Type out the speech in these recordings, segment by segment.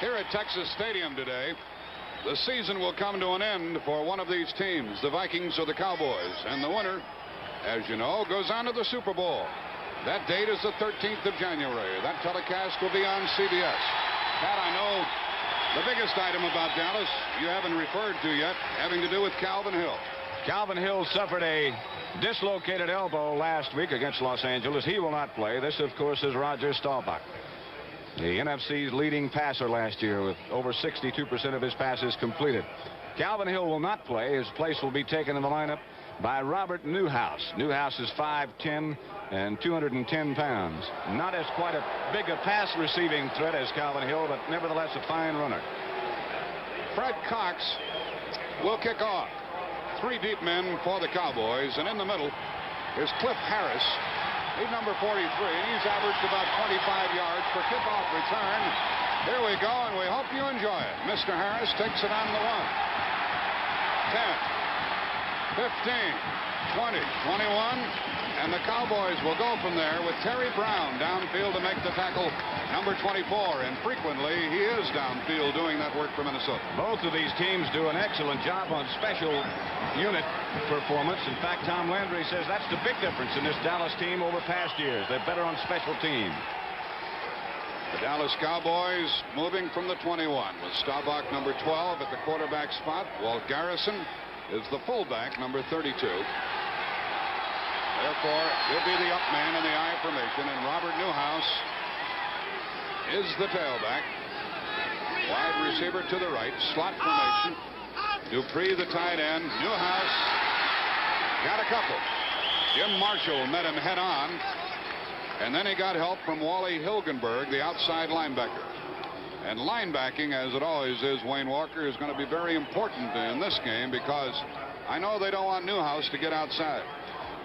Here at Texas Stadium today, the season will come to an end for one of these teams, the Vikings or the Cowboys. And the winner, as you know, goes on to the Super Bowl. That date is the 13th of January. That telecast will be on CBS. Pat, I know the biggest item about Dallas you haven't referred to yet, having to do with Calvin Hill. Calvin Hill suffered a dislocated elbow last week against Los Angeles. He will not play. This, of course, is Roger Staubach, the NFC's leading passer last year with over 62% of his passes completed. Calvin Hill will not play. His place will be taken in the lineup by Robert Newhouse. Newhouse is 5'10" and 210 pounds. Not as quite a big a pass receiving threat as Calvin Hill, but nevertheless a fine runner. Fred Cox will kick off. 3 deep men for the Cowboys, and in the middle is Cliff Harris. He's number 43. He's averaged about 25 yards per kickoff return. Here we go, and we hope you enjoy it. Mr. Harris takes it on the 1. 10, 15, 20, 21, and the Cowboys will go from there with Terry Brown downfield to make the tackle, number 24, and frequently he is downfield doing that work for Minnesota. Both of these teams do an excellent job on special unit performance. In fact, Tom Landry says that's the big difference in this Dallas team over past years. They're better on special teams. The Dallas Cowboys moving from the 21 with Staubach number 12 at the quarterback spot. Walt Garrison is the fullback, number 32. Therefore, he'll be the up man in the I formation, and Robert Newhouse is the tailback. Wide receiver to the right, slot formation. Dupree the tight end. Newhouse got a couple. Jim Marshall met him head on, and then he got help from Wally Hilgenberg, the outside linebacker. And linebacking, as it always is, Wayne Walker, is going to be very important in this game because I know they don't want Newhouse to get outside.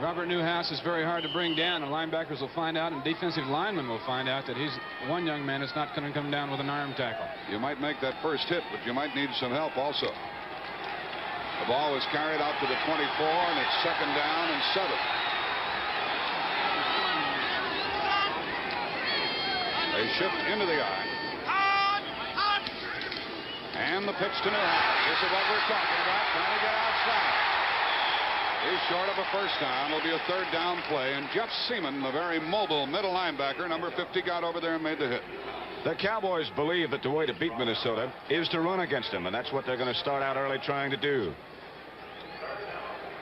Robert Newhouse is very hard to bring down, and linebackers will find out, and defensive linemen will find out that he's one young man that's not going to come down with an arm tackle. You might make that first hit, but you might need some help also. The ball was carried out to the 24, and it's 2nd down and 7. They shift into the I. And the pitch to Newhouse. This is what we're talking about, trying to get outside. He's short of a first down. It'll be a 3rd down play, and Jeff Seaman, the very mobile middle linebacker, number 50, got over there and made the hit. The Cowboys believe that the way to beat Minnesota is to run against them, and that's what they're going to start out early trying to do.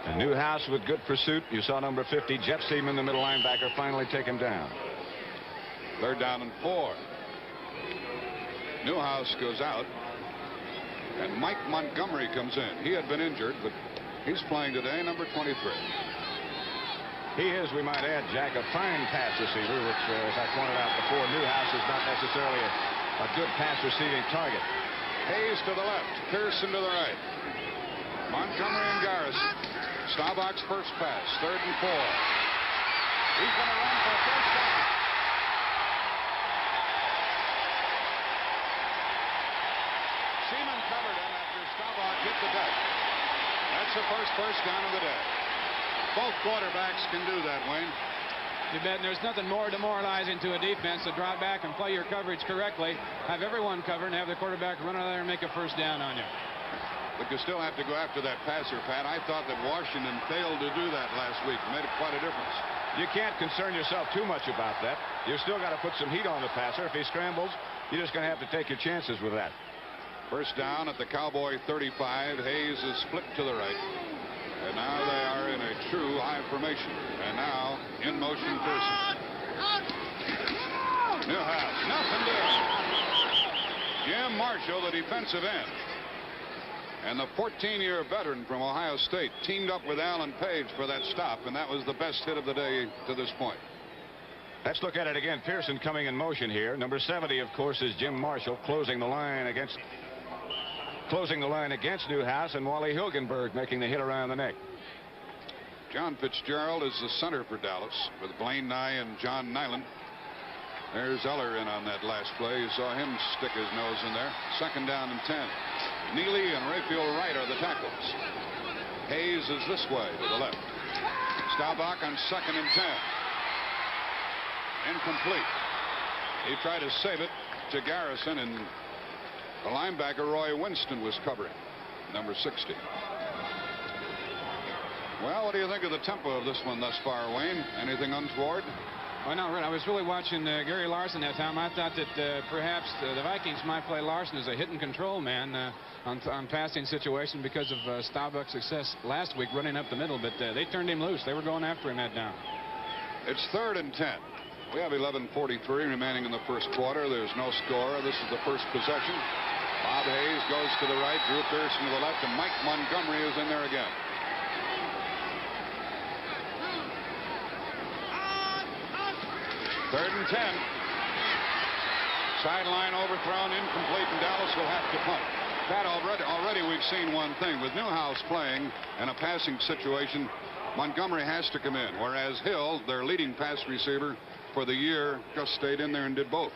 And Newhouse with good pursuit. You saw number 50, Jeff Seaman, the middle linebacker, finally take him down. 3rd down and 4. Newhouse goes out, and Mike Montgomery comes in. He had been injured, but he's playing today, number 23. He is, we might add, Jack, a fine pass receiver, which, as I pointed out before, Newhouse is not necessarily a good pass receiving target. Hayes to the left, Pearson to the right. Montgomery and Garrison. Staubach's first pass, 3rd and 4. He's going to run for a first down. Seaman covered him after Staubach hit the deck. That's the first down of the day. Both quarterbacks can do that, Wayne. You bet. And there's nothing more demoralizing to a defense to drop back and play your coverage correctly, have everyone covered, and have the quarterback run out there and make a first down on you. But you still have to go after that passer, Pat. I thought that Washington failed to do that last week. It made quite a difference. You can't concern yourself too much about that. You still got to put some heat on the passer. If he scrambles, you're just going to have to take your chances with that. First down at the Cowboy 35. Hayes is split to the right. And now they are in a true I formation. And now in motion Pearson. Newhouse, nothing doing. Jim Marshall, the defensive end, and the 14-year veteran from Ohio State, teamed up with Alan Page for that stop, and that was the best hit of the day to this point. Let's look at it again. Pearson coming in motion here. Number 70, of course, is Jim Marshall, closing the line against Newhouse, and Wally Hilgenberg making the hit around the neck. John Fitzgerald is the center for Dallas with Blaine Nye and John Nyland. There's Eller in on that last play. You saw him stick his nose in there. 2nd down and 10. Neely and Rayfield Wright are the tackles. Hayes is this way to the left. Staubach on 2nd and 10. Incomplete. He tried to save it to Garrison, and The linebacker, Roy Winston, was covering, number 60. Well, what do you think of the tempo of this one thus far, Wayne? Anything untoward? Well, no, I was really watching Gary Larson that time. I thought that perhaps the Vikings might play Larson as a hit and control man on passing situation because of Staubach's success last week running up the middle, but they turned him loose. They were going after him that down. It's 3rd and 10. We have 11:43 remaining in the first quarter. There's no score. This is the first possession. Bob Hayes goes to the right, Drew Pearson to the left, and Mike Montgomery is in there again. Third and 10. Sideline overthrown, incomplete, and Dallas will have to punt. Pat, already we've seen one thing. With Newhouse playing in a passing situation, Montgomery has to come in, whereas Hill, their leading pass receiver for the year, just stayed in there and did both.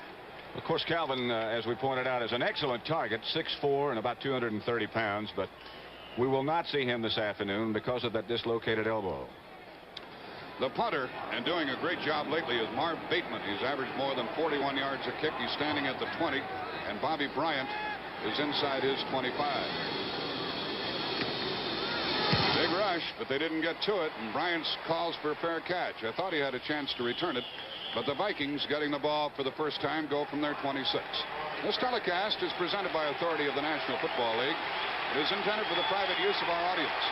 Of course, Calvin, as we pointed out, is an excellent target, 6'4" and about 230 pounds, but we will not see him this afternoon because of that dislocated elbow. The punter, and doing a great job lately, is Marv Bateman. He's averaged more than 41 yards a kick. He's standing at the 20, and Bobby Bryant is inside his 25. Big rush, but they didn't get to it, and Bryant's calls for a fair catch. I thought he had a chance to return it, but the Vikings, getting the ball for the first time, go from their 26. This telecast is presented by authority of the National Football League. It is intended for the private use of our audience.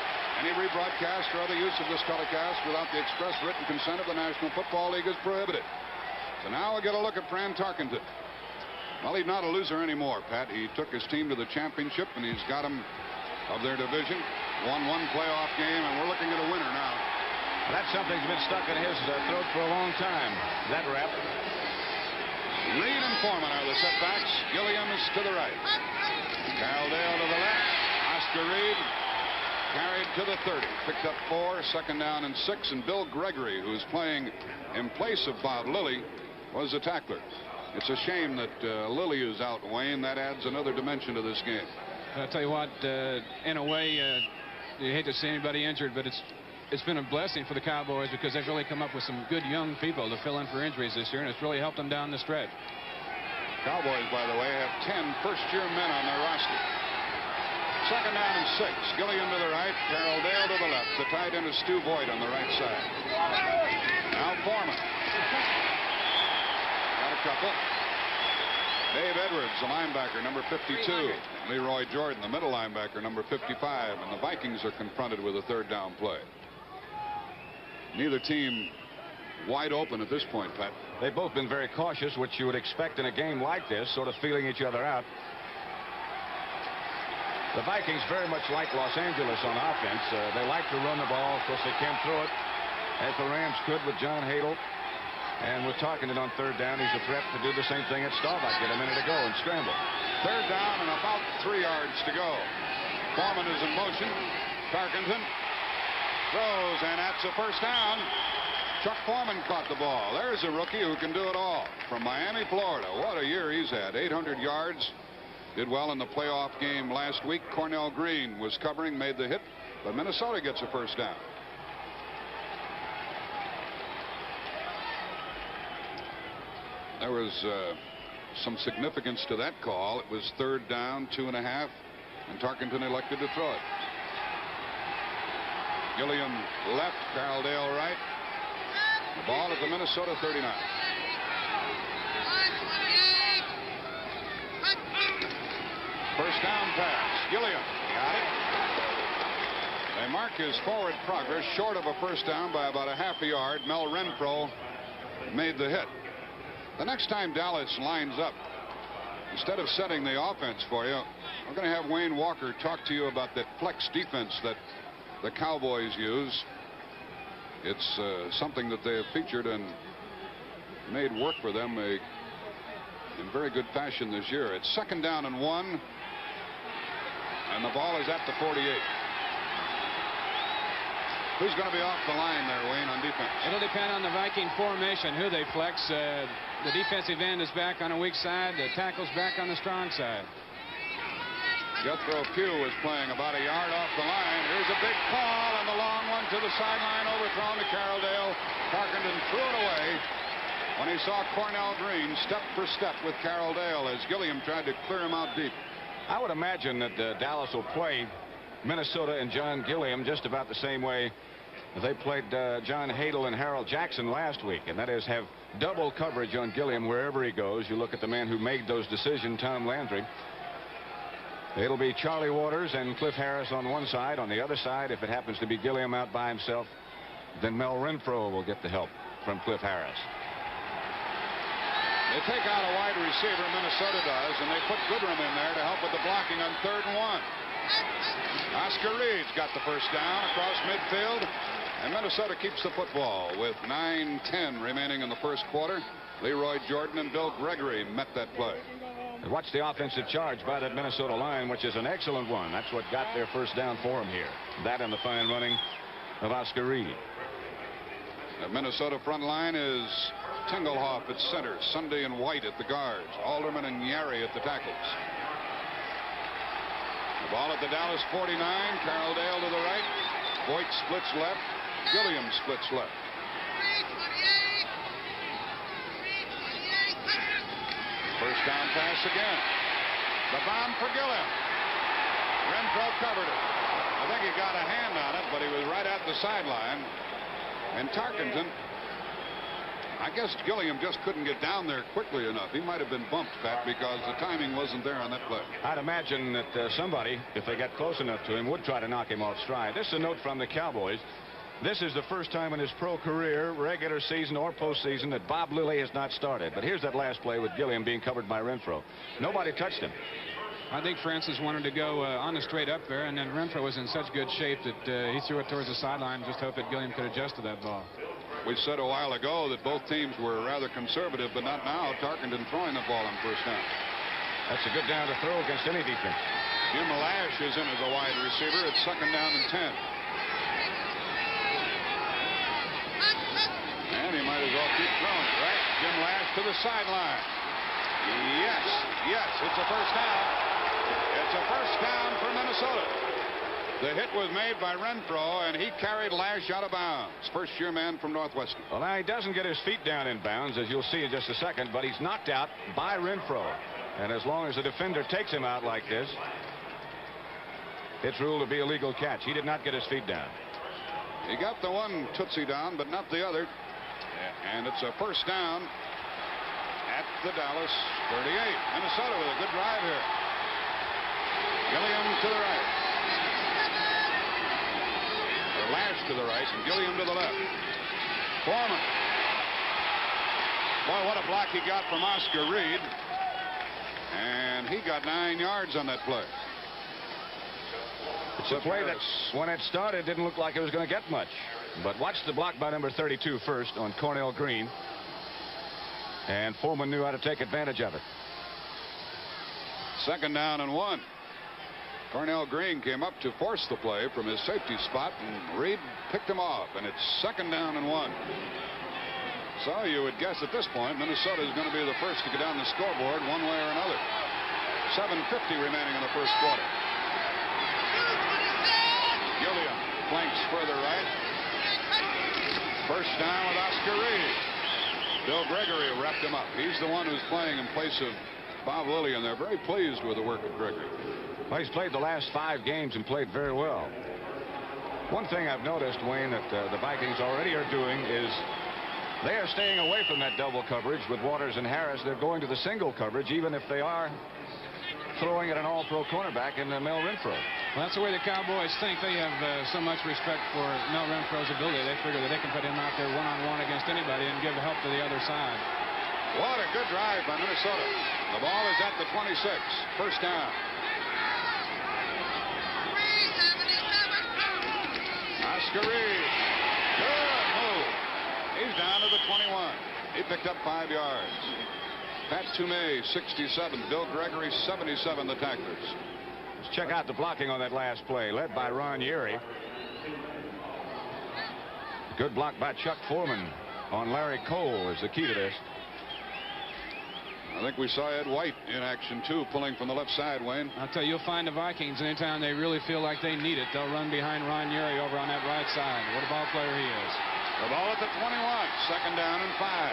Any rebroadcast or other use of this telecast without the express written consent of the National Football League is prohibited. So now we'll get a look at Fran Tarkenton. Well, he's not a loser anymore, Pat. He took his team to the championship, and he's got them of their division. Won one playoff game, and we're looking at a winner now. That's something that's been stuck in his throat for a long time. That rep. Reed and Foreman are the setbacks. Gilliam is to the right. Carroll Dale to the left. Oscar Reed carried to the 30. Picked up 4, second down and 6. And Bill Gregory, who's playing in place of Bob Lilly, was the tackler. It's a shame that Lilly is out, Wayne. That adds another dimension to this game. I'll tell you what, in a way, you hate to see anybody injured, but it's been a blessing for the Cowboys because they've really come up with some good young people to fill in for injuries this year, and it's really helped them down the stretch. Cowboys, by the way, have 10 first-year men on their roster. Second down and 6. Gilliam to the right, Carroll Dale to the left. The tight end is Stu Boyd on the right side. Now Foreman. Got a couple. Dave Edwards, the linebacker, number 52. Leroy Jordan, the middle linebacker, number 55. And the Vikings are confronted with a third down play. Neither team wide open at this point, Pat. They've both been very cautious, which you would expect in a game like this, sort of feeling each other out. The Vikings very much like Los Angeles on offense. They like to run the ball. Of course, they can't throw it as the Rams could with John Hadle. And with Tarkenton on third down, he's a threat to do the same thing that Staubach did a minute ago and scramble. Third down and about 3 yards to go. Foreman is in motion. Tarkenton throws, and that's a first down. Chuck Foreman caught the ball. There's a rookie who can do it all from Miami, Florida. What a year he's had. 800 yards. Did well in the playoff game last week. Cornell Green was covering, made the hit, but Minnesota gets a first down. There was some significance to that call. It was third down, 2.5, and Tarkenton elected to throw it. Gilliam left, Carroll Dale right. The ball at the Minnesota 39. First down pass. Gilliam got it. They mark his forward progress short of a first down by about a half a yard. Mel Renfro made the hit. The next time Dallas lines up, instead of setting the offense for you, we're going to have Wayne Walker talk to you about that flex defense that the Cowboys use. It's something that they have featured and made work for them in very good fashion this year. It's second down and 1. And the ball is at the 48. Who's going to be off the line there, Wayne, on defense? It'll depend on the Viking formation, who they flex. The defensive end is back on a weak side. The tackle's back on the strong side. Jethro Pugh was playing about a yard off the line. Here's a big call, and the long one to the sideline, overthrown to Carroll Dale. Tarkenton threw it away when he saw Cornell Green step for step with Carroll Dale as Gilliam tried to clear him out deep. I would imagine that Dallas will play Minnesota and John Gilliam just about the same way they played John Hadle and Harold Jackson last week, and that is have double coverage on Gilliam wherever he goes. You look at the man who made those decisions, Tom Landry. It'll be Charlie Waters and Cliff Harris on one side. On the other side, if it happens to be Gilliam out by himself, then Mel Renfro will get the help from Cliff Harris. They take out a wide receiver, Minnesota does, and they put Goodrum in there to help with the blocking on 3rd and 1. Oscar Reed's got the first down across midfield, and Minnesota keeps the football with 9:10 remaining in the first quarter. Leroy Jordan and Bill Gregory met that play. And watch the offensive charge by that Minnesota line, which is an excellent one. That's what got their first down for them here. That and the fine running of Oscar Reed. The Minnesota front line is Tingelhoff at center, Sunday and White at the guards, Alderman and Yari at the tackles. The ball at the Dallas 49. Carroll Dale to the right. Voigt splits left. Gilliam splits left. First down pass again. The bomb for Gilliam. Renfro covered it. I think he got a hand on it, but he was right at the sideline. And Tarkenton, I guess Gilliam just couldn't get down there quickly enough. He might have been bumped, Pat, because the timing wasn't there on that play. I'd imagine that somebody, if they got close enough to him, would try to knock him off stride. This is a note from the Cowboys. This is the first time in his pro career, regular season or postseason, that Bob Lilly has not started. But here's that last play with Gilliam being covered by Renfro. Nobody touched him. I think Francis wanted to go on the straight up there, and then Renfro was in such good shape that he threw it towards the sideline. Just hope that Gilliam could adjust to that ball. We said a while ago that both teams were rather conservative, but not now. Tarkenton throwing the ball on first down. That's a good down to throw against any defense. Jim Lash is in as a wide receiver. It's 2nd down and 10. And he might as well keep throwing it, right? Jim Lash to the sideline. Yes, it's a first down. It's a first down for Minnesota. The hit was made by Renfro, and he carried Lash out of bounds. First-year man from Northwestern. Well, now he doesn't get his feet down in bounds, as you'll see in just a second, but he's knocked out by Renfro. And as long as the defender takes him out like this, it's ruled to be a legal catch. He did not get his feet down. He got the one tootsie down, but not the other. And it's a first down at the Dallas 38. Minnesota with a good drive here. Gilliam to the right. Or Lash to the right and Gilliam to the left. Foreman. Boy, what a block he got from Oscar Reed. And he got 9 yards on that play. It's a play that, when it started, didn't look like it was going to get much. But watch the block by number 32 first on Cornell Green. And Foreman knew how to take advantage of it. 2nd down and 1. Cornell Green came up to force the play from his safety spot, and Reed picked him off, and it's 2nd down and 1. So you would guess at this point Minnesota is going to be the first to get down the scoreboard one way or another. 7:50 remaining in the first quarter. Gilliam flanks further right. First down with Oscar Reed. Bill Gregory wrapped him up. He's the one who's playing in place of Bob Lilly, and they're very pleased with the work of Gregory. Well, he's played the last 5 games and played very well. One thing I've noticed, Wayne, that the Vikings already are doing is they are staying away from that double coverage with Waters and Harris. They're going to the single coverage, even if they are throwing at an all-pro cornerback in Mel Renfro. Well, that's the way the Cowboys think. They have so much respect for Mel Renfro's ability. They figure that they can put him out there one-on-one against anybody and give help to the other side. What a good drive by Minnesota. The ball is at the 26. First down. Oscar Reed. Good move. He's down to the 21. He picked up 5 yards. Pat Toomey, 67. Bill Gregory, 77, the tacklers. Let's check out the blocking on that last play, led by Ron Yeri. Good block by Chuck Foreman on Larry Cole is the key to this. I think we saw Ed White in action, too, pulling from the left side, Wayne. I'll tell you, you'll find the Vikings anytime they really feel like they need it. They'll run behind Ron Yeri over on that right side. What a ball player he is. The ball at the 21. 2nd down and 5.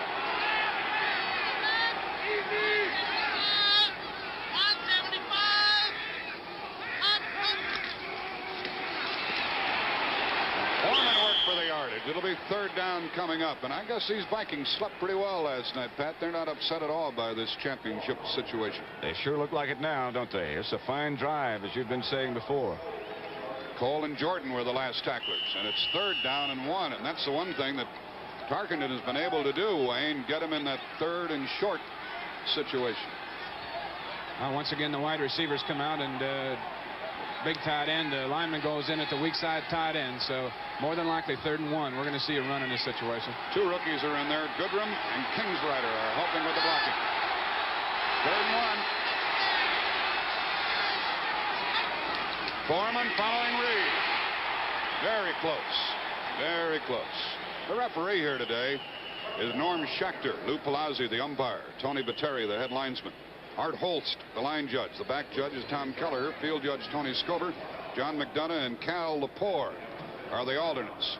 It'll be third down coming up, and I guess these Vikings slept pretty well last night, Pat. They're not upset at all by this championship situation. They sure look like it now, don't they? It's a fine drive, as you've been saying before. Cole and Jordan were the last tacklers, and it's third down and 1, and that's the one thing that Tarkenton has been able to do, Wayne, get him in that third and short situation. Once again, the wide receivers come out, and big tight end, the lineman goes in at the weak side tight end, so more than likely third and 1. We're going to see a run in this situation. Two rookies are in there. Goodrum and Kingsrider are helping with the blocking. Third and 1. Foreman following Reed. Very close. Very close. The referee here today is Norm Schechter. Lou Palazzi, the umpire. Tony Batteri, the head linesman. Art Holst, the line judge. The back judge is Tom Keller. Field judge Tony Scober. John McDonough and Cal Lepore are the alternates.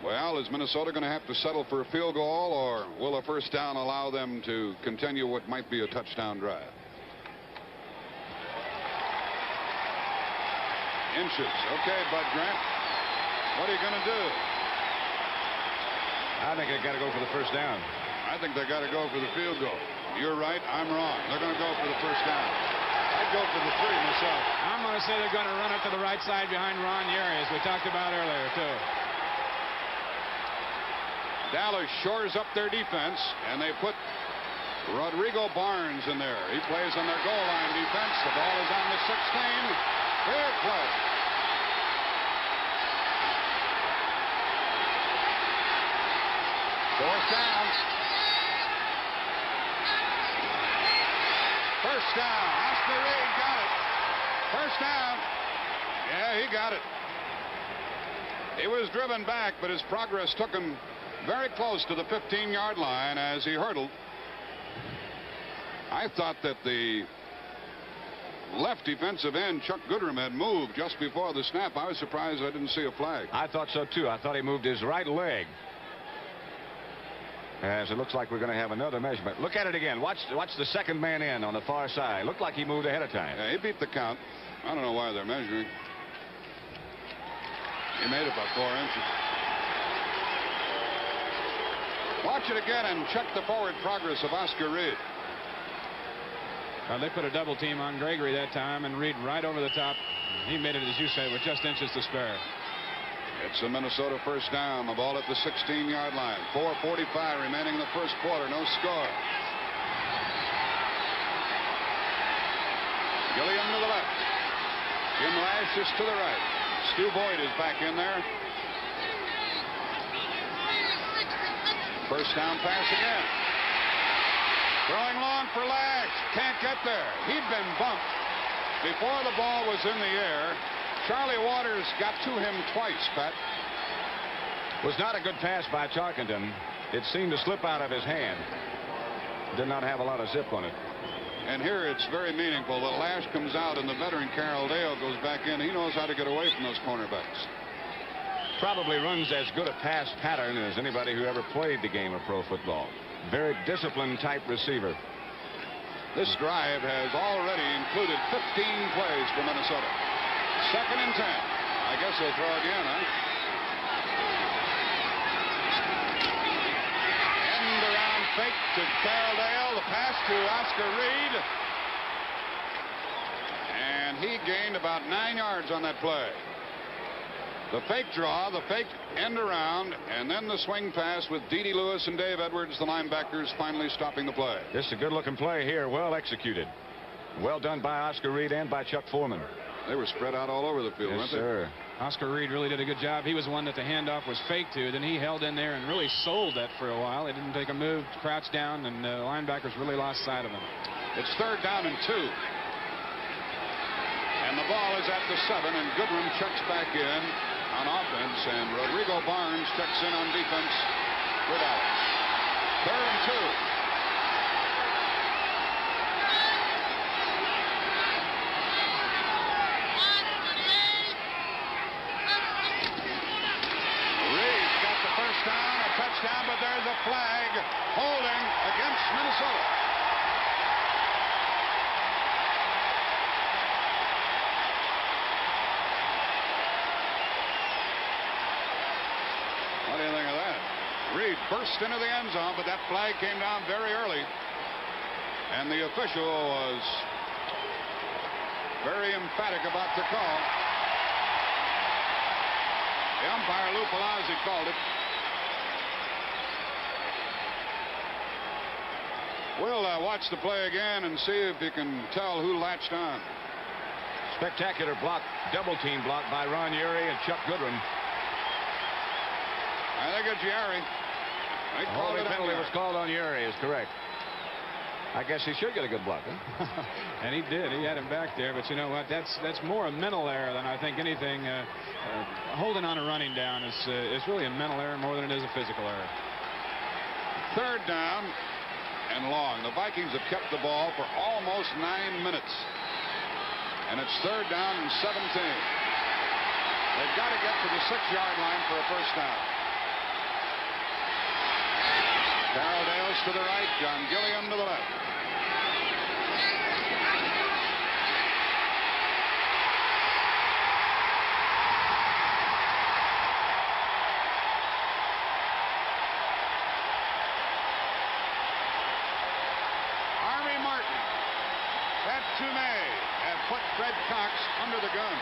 Well, is Minnesota going to have to settle for a field goal, or will a first down allow them to continue what might be a touchdown drive? Inches. Okay, Bud Grant. What are you going to do? I think they got to go for the first down. I think they got to go for the field goal. You're right. I'm wrong. They're going to go for the first down. I'd go for the 3 myself. I'm going to say they're going to run it to the right side behind Ron Yeri, as we talked about earlier, too. Dallas shores up their defense, and they put Rodrigo Barnes in there. He plays on their goal line defense. The ball is on the 16. Clear play. Fourth down. First down. Oscar Reed got it. First down. Yeah, he got it. He was driven back, but his progress took him very close to the 15-yard line as he hurdled. I thought that the left defensive end, Chuck Goodrum, had moved just before the snap. I was surprised I didn't see a flag. I thought so, too. I thought he moved his right leg. As it looks like we're going to have another measurement. Look at it again. Watch the second man in on the far side. Looked like he moved ahead of time. Yeah, he beat the count. I don't know why they're measuring. He made it by 4 inches. Watch it again and check the forward progress of Oscar Reed. They put a double team on Gregory that time, and Reed right over the top. He made it, as you say, with just inches to spare. It's a Minnesota first down. The ball at the 16-yard line. 4:45 remaining in the first quarter. No score. Gilliam to the left. Jim Lash is to the right. Stu Boyd is back in there. First down pass again. Throwing long for Lash. Can't get there. He'd been bumped before the ball was in the air. Charlie Waters got to him twice, Pat. Was not a good pass by Tarkenton. It seemed to slip out of his hand. Did not have a lot of zip on it. And here it's very meaningful. The Lash comes out and the veteran Carroll Dale goes back in. He knows how to get away from those cornerbacks. Probably runs as good a pass pattern as anybody who ever played the game of pro football. Very disciplined type receiver. This drive has already included 15 plays for Minnesota. Second and 10. I guess they'll throw again, huh? End around fake to Carroll Dale. The pass to Oscar Reed. And he gained about 9 yards on that play. The fake draw, the fake end around, and then the swing pass with Dede Lewis and Dave Edwards, the linebackers, finally stopping the play. This is a good-looking play here. Well executed. Well done by Oscar Reed and by Chuck Foreman. They were spread out all over the field, yes, weren't they? Sir. Oscar Reed really did a good job. He was the one that the handoff was fake to. Then he held in there and really sold that for a while. He didn't take a move, crouch down, and the linebackers really lost sight of him. It's third down and 2. And the ball is at the 7, and Goodrum checks back in on offense, and Rodrigo Barnes checks in on defense for Dallas. Third and 2. Touchdown, but there's a flag holding against Minnesota. burst into the end zone, but that flag came down very early. And the official was very emphatic about the call. The umpire, Lou Palazzi, called it. We'll watch the play again and see if you can tell who latched on. Spectacular block, double team block by Ron Urie and Chuck Goodwin. I think it's Urie. The holding penalty was called on Urie, is correct. I guess he should get a good block, huh? And he did. He had him back there. But you know what? That's more a mental error than I think anything. Holding on a running down is really a mental error more than it is a physical error. Third down and long. The Vikings have kept the ball for almost 9 minutes. And it's third down and 17. They've got to get to the 6-yard line for a first down. Carroll Dales to the right, John Gilliam to the left. Army Martin, that Toomey have put Fred Cox under the gun.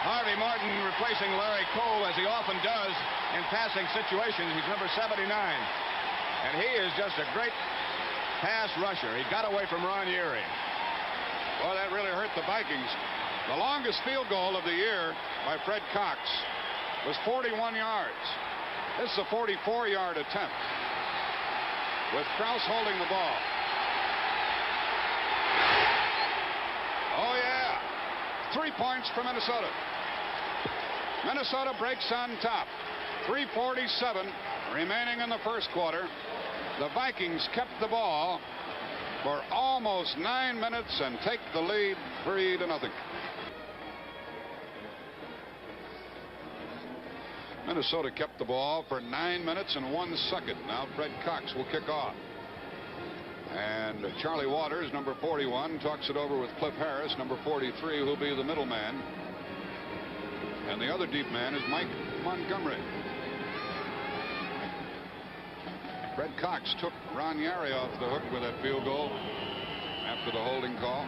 Harvey Martin replacing Larry Cole, as he often does in passing situations. He's number 79. And he is just a great pass rusher. He got away from Ron Urie. Well, that really hurt the Vikings. The longest field goal of the year by Fred Cox was 41 yards. This is a 44-yard attempt with Krause holding the ball. Oh, yeah. 3 points for Minnesota. Minnesota breaks on top. 3:47 remaining in the first quarter. The Vikings kept the ball for almost 9 minutes and take the lead 3-0. Minnesota kept the ball for 9 minutes and 1 second. Now Fred Cox will kick off. And Charlie Waters, number 41, talks it over with Cliff Harris, number 43, who'll be the middleman. And the other deep man is Mike Montgomery. Fred Cox took Ron Urie off the hook with that field goal after the holding call.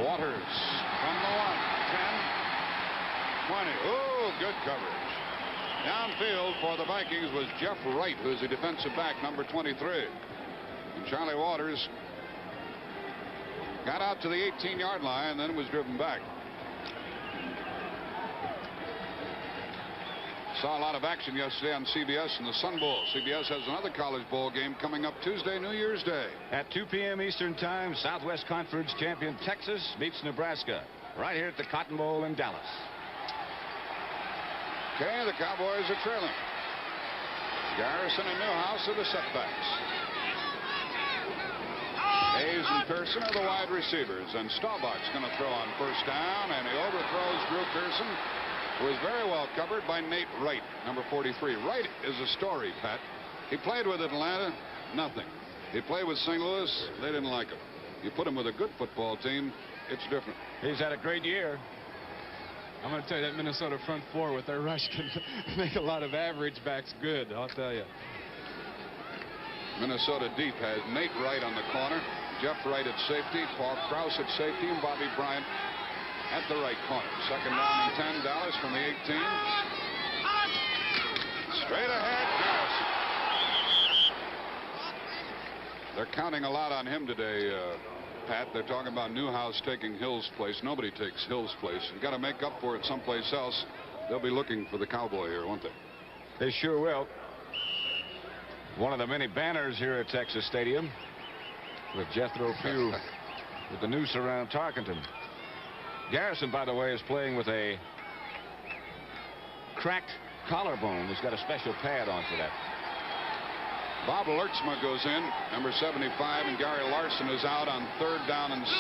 Waters from the 1, 10, 20. Oh, good coverage. Downfield for the Vikings was Jeff Wright, who's a defensive back, number 23. And Charlie Waters got out to the 18-yard line and then was driven back. Saw a lot of action yesterday on CBS in the Sun Bowl. CBS has another college bowl game coming up Tuesday, New Year's Day. At 2 p.m. Eastern Time, Southwest Conference champion Texas meets Nebraska right here at the Cotton Bowl in Dallas. Okay, the Cowboys are trailing. Garrison and Newhouse are the setbacks. Hayes and Pearson are the wide receivers, and Staubach's going to throw on first down, and he overthrows Drew Pearson, who is very well covered by Nate Wright, number 43. Wright is a story, Pat. He played with Atlanta, nothing. He played with St. Louis, they didn't like him. You put him with a good football team, it's different. He's had a great year. I'm going to tell you, that Minnesota front four with their rush can make a lot of average backs good, I'll tell you. Minnesota deep has Nate Wright on the corner, Jeff Wright at safety, Paul Krause at safety, and Bobby Bryant at the right corner. Second down and 10, Dallas from the 18. Straight ahead, Garrison. They're counting a lot on him today, Pat. They're talking about Newhouse taking Hill's place. Nobody takes Hill's place. You've got to make up for it someplace else. They'll be looking for the Cowboy here, won't they? They sure will. One of the many banners here at Texas Stadium with Jethro Pugh with the noose around Tarkenton. Garrison, by the way, is playing with a cracked collarbone. He's got a special pad on for that. Bob Lertzma goes in, number 75, and Gary Larson is out on third down and 6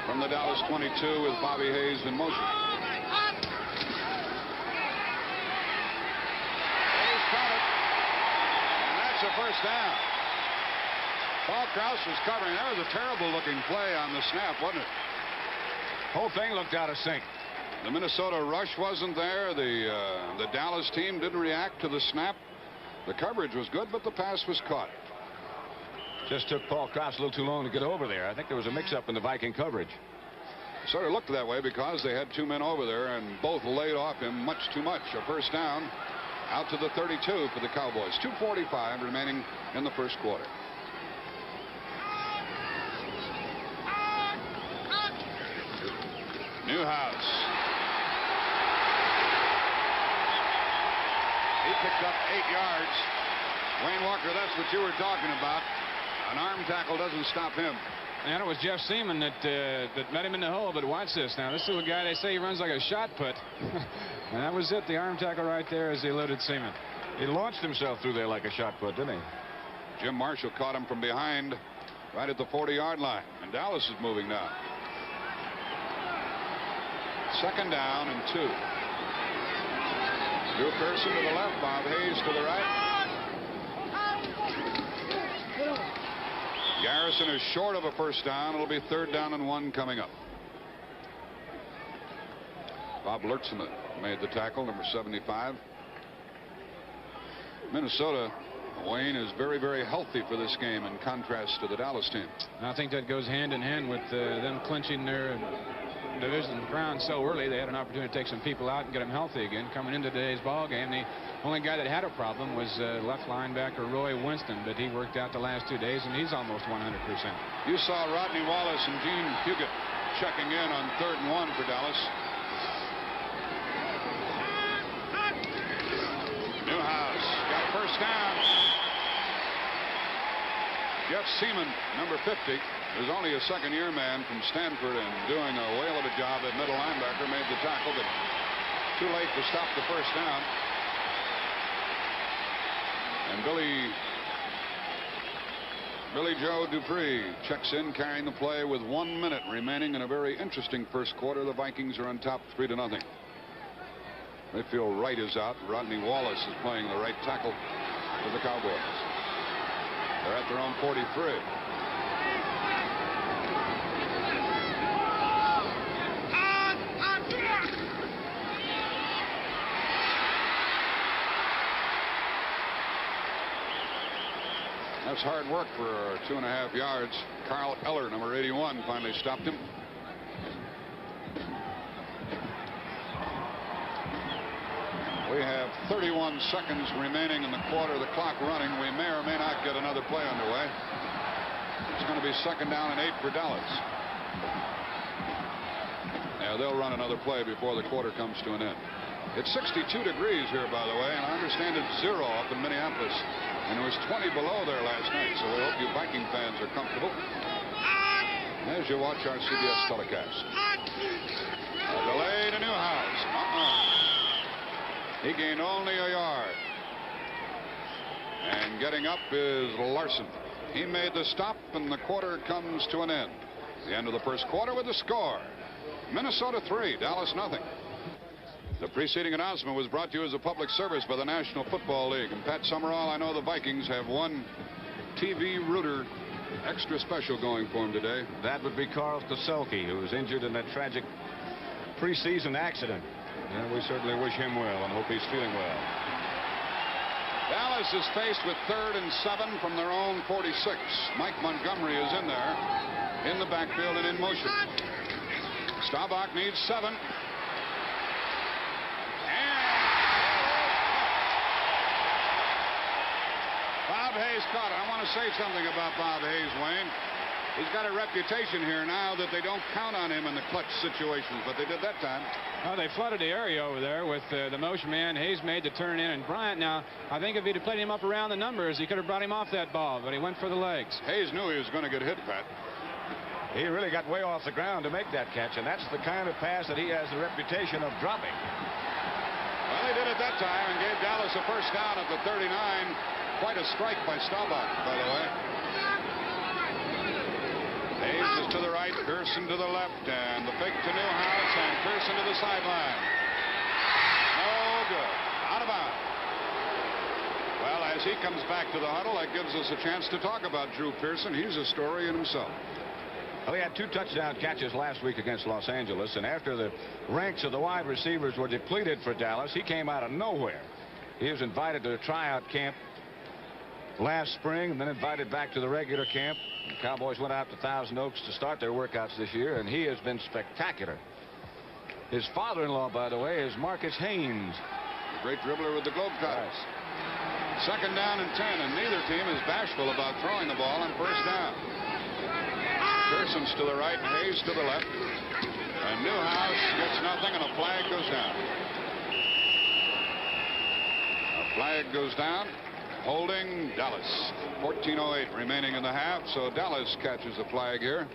from the Dallas 22 with Bobby Hayes in motion. Hayes caught it, and that's a first down. Paul Krause was covering. That was a terrible looking play on the snap, wasn't it? Whole thing looked out of sync. The Minnesota rush wasn't there. The Dallas team didn't react to the snap. The coverage was good, but the pass was caught. Just took Paul Krause a little too long to get over there. I think there was a mix-up in the Viking coverage. Sort of looked that way because they had two men over there and both laid off him much too much. A first down out to the 32 for the Cowboys. 2:45 remaining in the first quarter. Newhouse. He picked up 8 yards. Wayne Walker, that's what you were talking about. An arm tackle doesn't stop him. And it was Jeff Seaman that met him in the hole. But watch this now. This is a guy they say he runs like a shot put. And that was it. The arm tackle right there as he eluded Seaman. He launched himself through there like a shot put, didn't he? Jim Marshall caught him from behind right at the 40-yard line. And Dallas is moving now. Second down and 2. Drew Pearson to the left. Bob Hayes to the right. Garrison is short of a first down. It'll be 3rd down and 1 coming up. Bob Lurtzen made the tackle, number 75. Minnesota, Wayne, is very, very healthy for this game in contrast to the Dallas team. I think that goes hand in hand with them clinching their division crown so early. They had an opportunity to take some people out and get them healthy again. Coming into today's ball game, the only guy that had a problem was left linebacker Roy Winston, but he worked out the last 2 days and he's almost 100%. You saw Rodney Wallace and Gene Puget checking in on 3rd and 1 for Dallas. Newhouse got first down. Jeff Seaman, number 50, who's only a second-year man from Stanford and doing a whale of a job at middle linebacker, made the tackle, but too late to stop the first down. And Billy Joe Dupree checks in, carrying the play with 1 minute remaining in a very interesting first quarter. The Vikings are on top 3-0. Midfield right is out. Rodney Wallace is playing the right tackle for the Cowboys. They're at their own 43. That's hard work for 2.5 yards. Carl Eller, number 81, finally stopped him. We have 31 seconds remaining in the quarter. The clock running. We may or may not get another play underway. It's going to be 2nd down and 8 for Dallas. Yeah, they'll run another play before the quarter comes to an end. It's 62 degrees here, by the way, and I understand it's 0 up in Minneapolis. And it was 20 below there last night, so we hope you Viking fans are comfortable as you watch our CBS telecast. A delay to Newhouse. He gained only a yard. And getting up is Larson. He made the stop, and the quarter comes to an end. The end of the first quarter with the score. Minnesota 3, Dallas nothing. The preceding announcement was brought to you as a public service by the National Football League. And Pat Summerall, I know the Vikings have one TV rooter extra special going for him today. That would be Carl Koselke, who was injured in that tragic preseason accident. And we certainly wish him well and hope he's feeling well. Dallas is faced with 3rd and 7 from their own 46. Mike Montgomery is in there in the backfield and in motion. Staubach needs 7. Bob Hayes caught it. I want to say something about Bob Hayes, Wayne. He's got a reputation here now that they don't count on him in the clutch situations, but they did that time. Well, they flooded the area over there with the motion man. Hayes made the turn in, and Bryant now, I think if he'd have played him up around the numbers, he could have brought him off that ball, but he went for the legs. Hayes knew he was going to get hit, Pat. He really got way off the ground to make that catch, and that's the kind of pass that he has the reputation of dropping. Well, he did it that time and gave Dallas a first down at the 39. Quite a strike by Staubach, by the way. Hayes is to the right, Pearson to the left, and the fake to Newhouse, and Pearson to the sideline. No good. Out of bounds. Well, as he comes back to the huddle, that gives us a chance to talk about Drew Pearson. He's a story in himself. Well, he had 2 touchdown catches last week against Los Angeles, and after the ranks of the wide receivers were depleted for Dallas, he came out of nowhere. He was invited to a tryout camp last spring and then invited back to the regular camp. The Cowboys went out to Thousand Oaks to start their workouts this year, and he has been spectacular. His father-in-law, by the way, is Marcus Haynes. A great dribbler with the Globetrotters. Second down and 10, and neither team is bashful about throwing the ball on first down. Pearson's to the right and Hayes to the left. And Newhouse gets nothing, and a flag goes down. A flag goes down. Holding Dallas. 14:08 remaining in the half, so Dallas catches a flag here.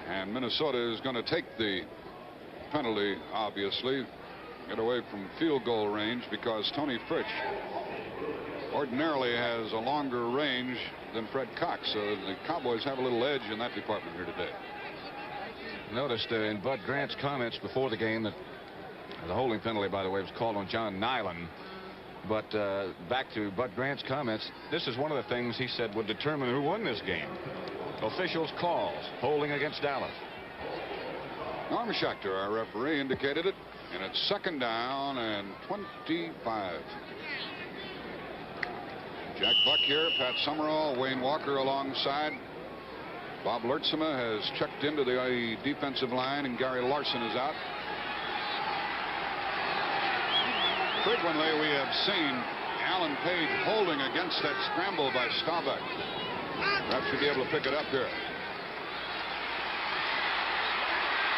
And Minnesota is going to take the penalty, obviously, get away from field goal range, because Tony Fritsch ordinarily has a longer range than Fred Cox, so the Cowboys have a little edge in that department here today. Noticed in Bud Grant's comments before the game that the holding penalty, by the way, was called on John Nyland. But back to Bud Grant's comments, this is one of the things he said would determine who won this game. Officials' calls, holding against Dallas. Norm Schechter, our referee, indicated it, and it's second down and 25. Jack Buck here, Pat Summerall, Wayne Walker alongside. Bob Lertzema has checked into the defensive line, and Gary Larson is out. Frequently we have seen Alan Page holding against that scramble by Staubach. Ref should be able to pick it up here.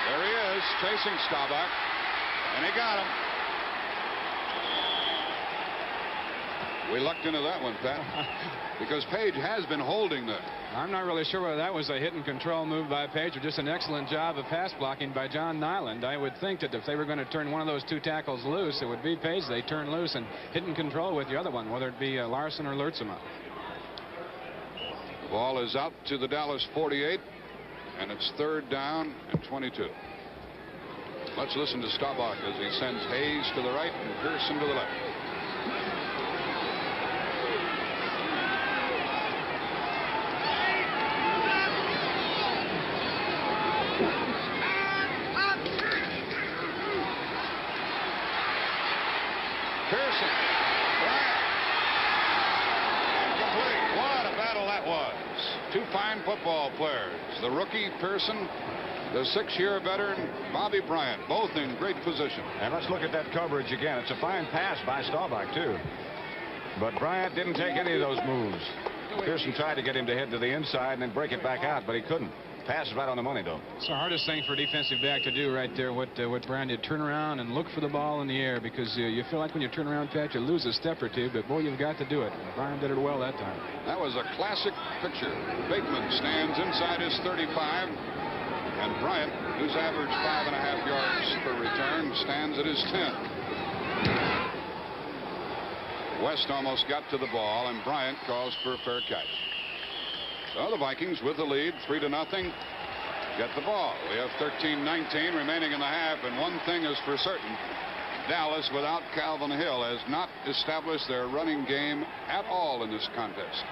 There he is, chasing Staubach, and he got him. We lucked into that one, Pat, because Page has been holding there. I'm not really sure whether that was a hit and control move by Page or just an excellent job of pass blocking by John Nyland. I would think that if they were going to turn one of those 2 tackles loose, it would be Page they turn loose and hit and control with the other one, whether it be Larson or Lertzema. The ball is out to the Dallas 48, and it's third down and 22. Let's listen to Staubach as he sends Hayes to the right and Pearson to the left. Pearson, Bryant, incomplete. What a battle that was. 2 fine football players. The rookie Pearson, the 6-year veteran Bobby Bryant, both in great position. And let's look at that coverage again. It's a fine pass by Staubach, too. But Bryant didn't take any of those moves. Pearson tried to get him to head to the inside and then break it back out, but he couldn't. Pass is right on the money, though. It's the hardest thing for a defensive back to do right there. What Bryant did, turn around and look for the ball in the air, because you feel like when you turn around, Pat, you lose a step or two, but boy, you've got to do it. Bryant did it well that time. That was a classic picture. Bateman stands inside his 35, and Bryant, who's averaged 5.5 yards per return, stands at his 10. West almost got to the ball, and Bryant calls for a fair catch. So the Vikings with the lead, 3-0, get the ball. We have 13:19 remaining in the half, and one thing is for certain: Dallas, without Calvin Hill, has not established their running game at all in this contest.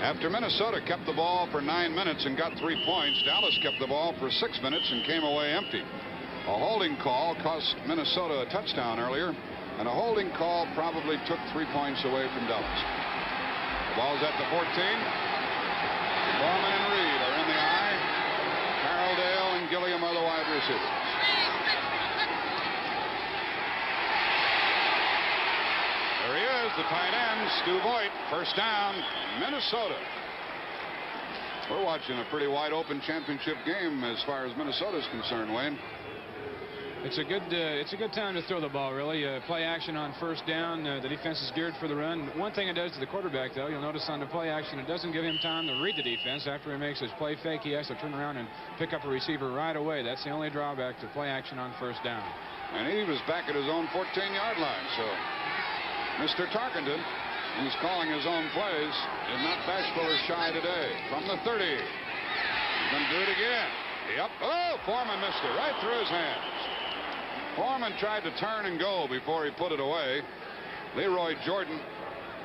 After Minnesota kept the ball for 9 minutes and got 3 points, Dallas kept the ball for 6 minutes and came away empty. A holding call cost Minnesota a touchdown earlier, and a holding call probably took 3 points away from Dallas. The ball's at the 14. Foreman and Reed are in the eye. Carroll Dale and Gilliam are the wide receivers. There he is, the tight end, Stu Voigt. First down, Minnesota. We're watching a pretty wide open championship game as far as Minnesota is concerned, Wayne. It's a good time to throw the ball, really. Play action on first down. The defense is geared for the run. One thing it does to the quarterback, though, you'll notice on the play action, it doesn't give him time to read the defense. After he makes his play fake, he has to turn around and pick up a receiver right away. That's the only drawback to play action on first down. And he was back at his own 14-yard line. So Mr. Tarkenton, who's calling his own plays, is not bashful or shy today. From the 30. He's going to do it again. Yep. Oh, Foreman missed it right through his hands. Foreman tried to turn and go before he put it away. Leroy Jordan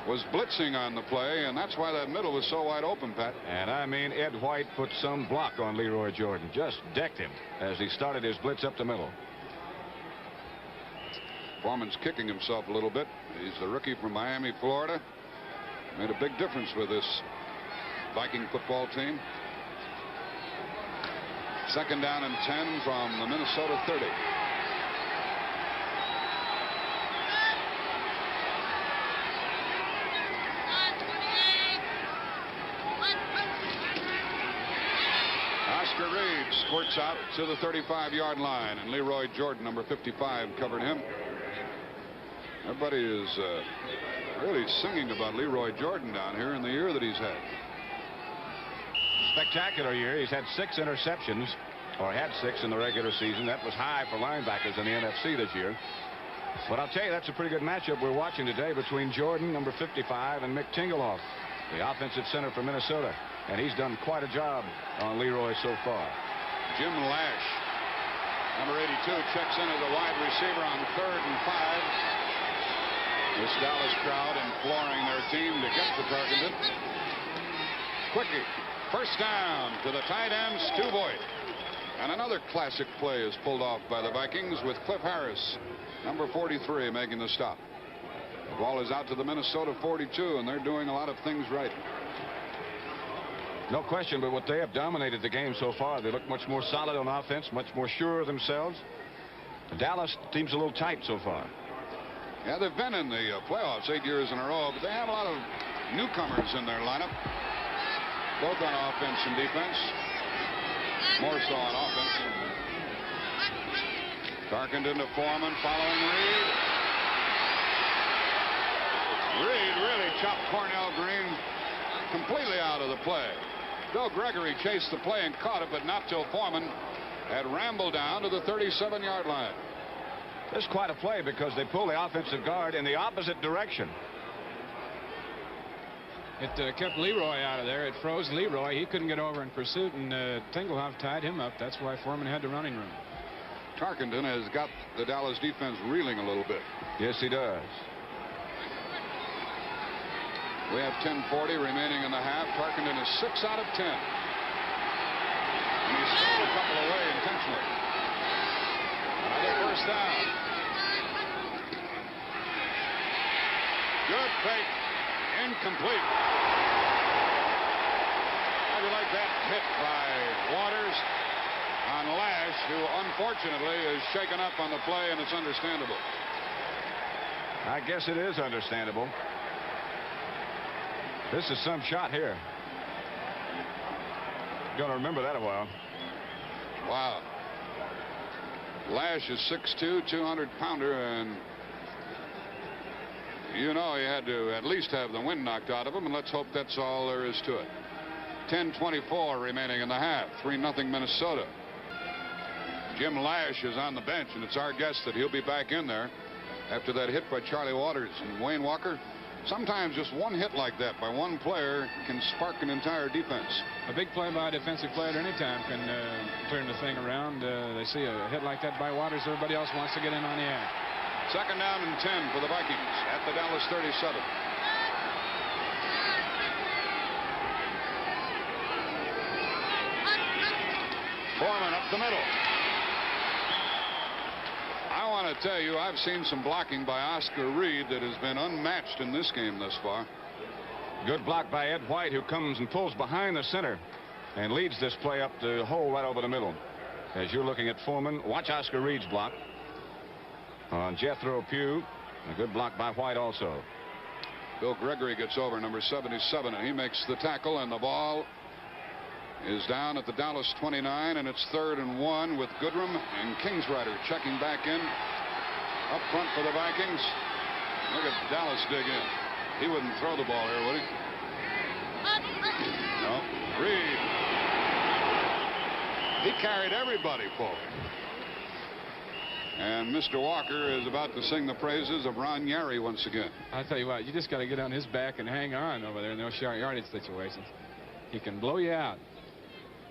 was blitzing on the play, and that's why that middle was so wide open, Pat. And I mean, Ed White put some block on Leroy Jordan. Just decked him as he started his blitz up the middle. Foreman's kicking himself a little bit. He's the rookie from Miami, Florida. Made a big difference with this Viking football team. 2nd down and 10 from the Minnesota 30. Oscar Reed squirts out to the 35-yard line, and Leroy Jordan, number 55, covered him. Everybody is really singing about Leroy Jordan down here in the year that he's had. Spectacular year. He's had 6 interceptions, or had 6 in the regular season. That was high for linebackers in the NFC this year. But I'll tell you, that's a pretty good matchup we're watching today between Jordan, number 55, and Mick Tingelhoff, the offensive center for Minnesota. And he's done quite a job on Leroy so far. Jim Lash, number 82, checks in as a wide receiver on 3rd and 5. This Dallas crowd imploring their team to get to Tarkenton. Quickie, 1st down to the tight end, Stu Boyd. And another classic play is pulled off by the Vikings with Cliff Harris, number 43, making the stop. The ball is out to the Minnesota 42, and they're doing a lot of things right. No question, but what they have dominated the game so far. They look much more solid on offense, much more sure of themselves. The Dallas team's a little tight so far. Yeah, they've been in the playoffs 8 years in a row, but they have a lot of newcomers in their lineup, both on offense and defense. More so on offense. Tarkenton to Foreman, following Reed. Reed really chopped Cornell Green completely out of the play. Bill Gregory chased the play and caught it, but not till Foreman had rambled down to the 37-yard line. This is quite a play because they pull the offensive guard in the opposite direction. It kept Leroy out of there. It froze Leroy. He couldn't get over in pursuit, and Tingelhoff tied him up. That's why Foreman had the running room. Tarkenton has got the Dallas defense reeling a little bit. Yes, he does. We have 10:40 remaining in the half. Tarkenton is 6 out of 10. And he stole a couple away intentionally. Another 1st down. Good fake. Incomplete. How do you like that hit by Waters on Lash, who unfortunately is shaken up on the play, and it's understandable. I guess it is understandable. This is some shot here. Going to remember that a while. Wow. Lash is 6'2", 200-pounder, and you know he had to at least have the wind knocked out of him, and let's hope that's all there is to it. 10:24 remaining in the half. 3-0 Minnesota. Jim Lash is on the bench, and it's our guess that he'll be back in there after that hit by Charlie Waters. And Wayne Walker, sometimes just one hit like that by one player can spark an entire defense. A big play by a defensive player at any time can turn the thing around. They see a hit like that by Waters. Everybody else wants to get in on the act. 2nd down and 10 for the Vikings at the Dallas 37. Foreman up the middle. I want to tell you, I've seen some blocking by Oscar Reed that has been unmatched in this game thus far. Good block by Ed White, who comes and pulls behind the center and leads this play up the hole right over the middle. As you're looking at Foreman, watch Oscar Reed's block on Jethro Pugh. A good block by White also. Bill Gregory gets over, number 77, and he makes the tackle, and the ball is down at the Dallas 29, and it's 3rd and 1 with Goodrum and Kingsrider checking back in up front for the Vikings. Look at Dallas dig in. He wouldn't throw the ball here, would he? No. Reed. He carried everybody forward. And Mr. Walker is about to sing the praises of Ron Yary once again. I'll tell you what, you just got to get on his back and hang on over there in those short yardage situations. He can blow you out.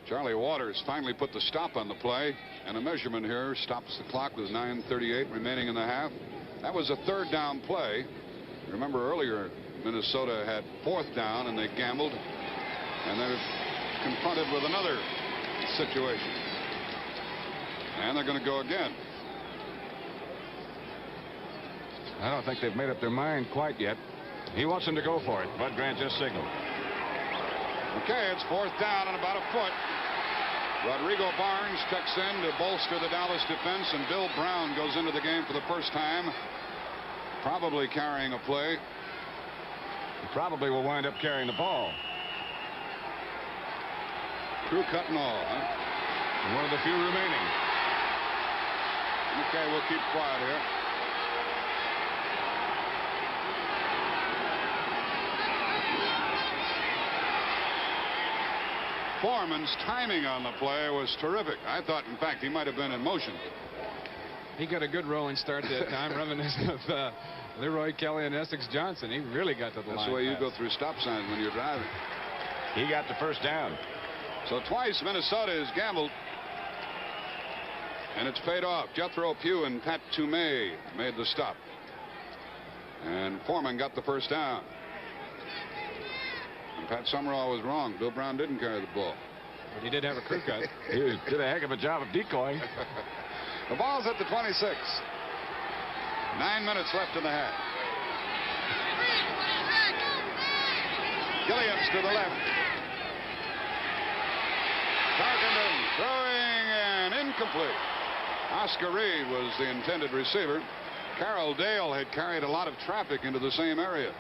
Charlie Waters finally put the stop on the play, and a measurement here stops the clock with 9:38 remaining in the half. That was a 3rd down play. Remember earlier, Minnesota had 4th down and they gambled, and they're confronted with another situation, and they're going to go again. I don't think they've made up their mind quite yet. He wants them to go for it. Bud Grant just signaled. Okay, it's 4th down and about a foot. Rodrigo Barnes checks in to bolster the Dallas defense, and Bill Brown goes into the game for the first time, probably carrying a play. He probably will wind up carrying the ball. Crew cut and all, huh? And one of the few remaining. Okay, we'll keep quiet here. Foreman's timing on the play was terrific. I thought, in fact, he might have been in motion. He got a good rolling start that time, reminiscent of Leroy Kelly and Essex Johnson. He really got to the line. That's the way you go through stop signs when you're driving. He got the first down. So twice Minnesota has gambled, and it's paid off. Jethro Pugh and Pat Toomey made the stop, and Foreman got the first down. And Pat Summerall was wrong. Bill Brown didn't carry the ball. But he did have a crew cut. He did a heck of a job of decoying. The ball's at the 26. 9 minutes left in the half. Gilliams to the left. Tarkenton throwing and incomplete. Oscar Reed was the intended receiver. Carroll Dale had carried a lot of traffic into the same area.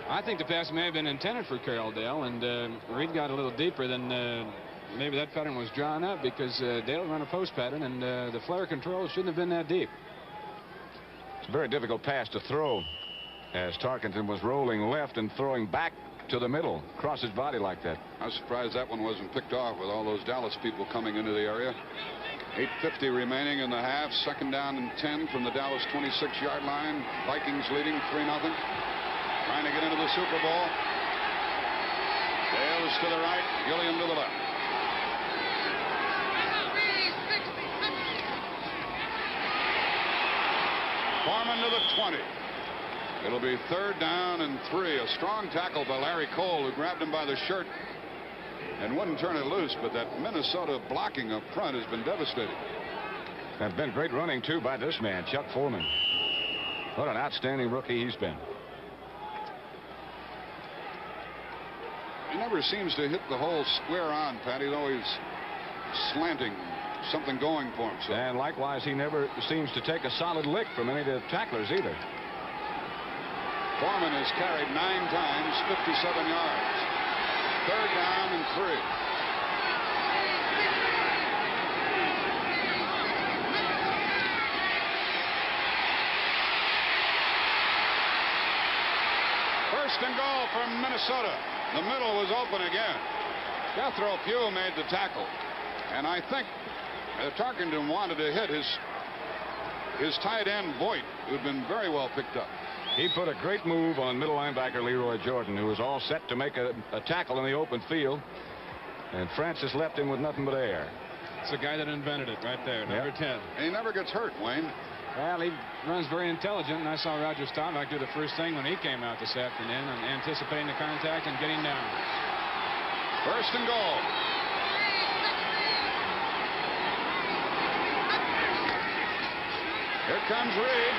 I think the pass may have been intended for Carroll Dale, and Reed got a little deeper than maybe that pattern was drawn up, because Dale ran a post pattern, and the flare control shouldn't have been that deep. It's a very difficult pass to throw, as Tarkenton was rolling left and throwing back to the middle, across his body like that. I was surprised that one wasn't picked off with all those Dallas people coming into the area. 8:50 remaining in the half. 2nd down and 10 from the Dallas 26-yard line. Vikings leading 3-0. Trying to get into the Super Bowl. Dale is to the right, Gilliam to the left. Foreman to the 20. It'll be 3rd down and 3. A strong tackle by Larry Cole, who grabbed him by the shirt and wouldn't turn it loose, but that Minnesota blocking up front has been devastating. And been great running, too, by this man, Chuck Foreman. What an outstanding rookie he's been. He never seems to hit the hole square on, Pat. He's always slanting, something going for him. So. And likewise, he never seems to take a solid lick from any of the tacklers either. Foreman has carried 9 times, 57 yards. 3rd down and 3. First and goal from Minnesota. The middle was open again. Jethro Pugh made the tackle. And I think Tarkenton wanted to hit his tight end, Voigt, who'd been very well picked up. He put a great move on middle linebacker Leroy Jordan, who was all set to make a tackle in the open field. And Francis left him with nothing but air. It's the guy that invented it right there, number 10. And he never gets hurt, Wayne. Well, he runs very intelligent, and I saw Roger Staubach do the first thing when he came out this afternoon, and anticipating the contact and getting down. First and goal. Here comes Reed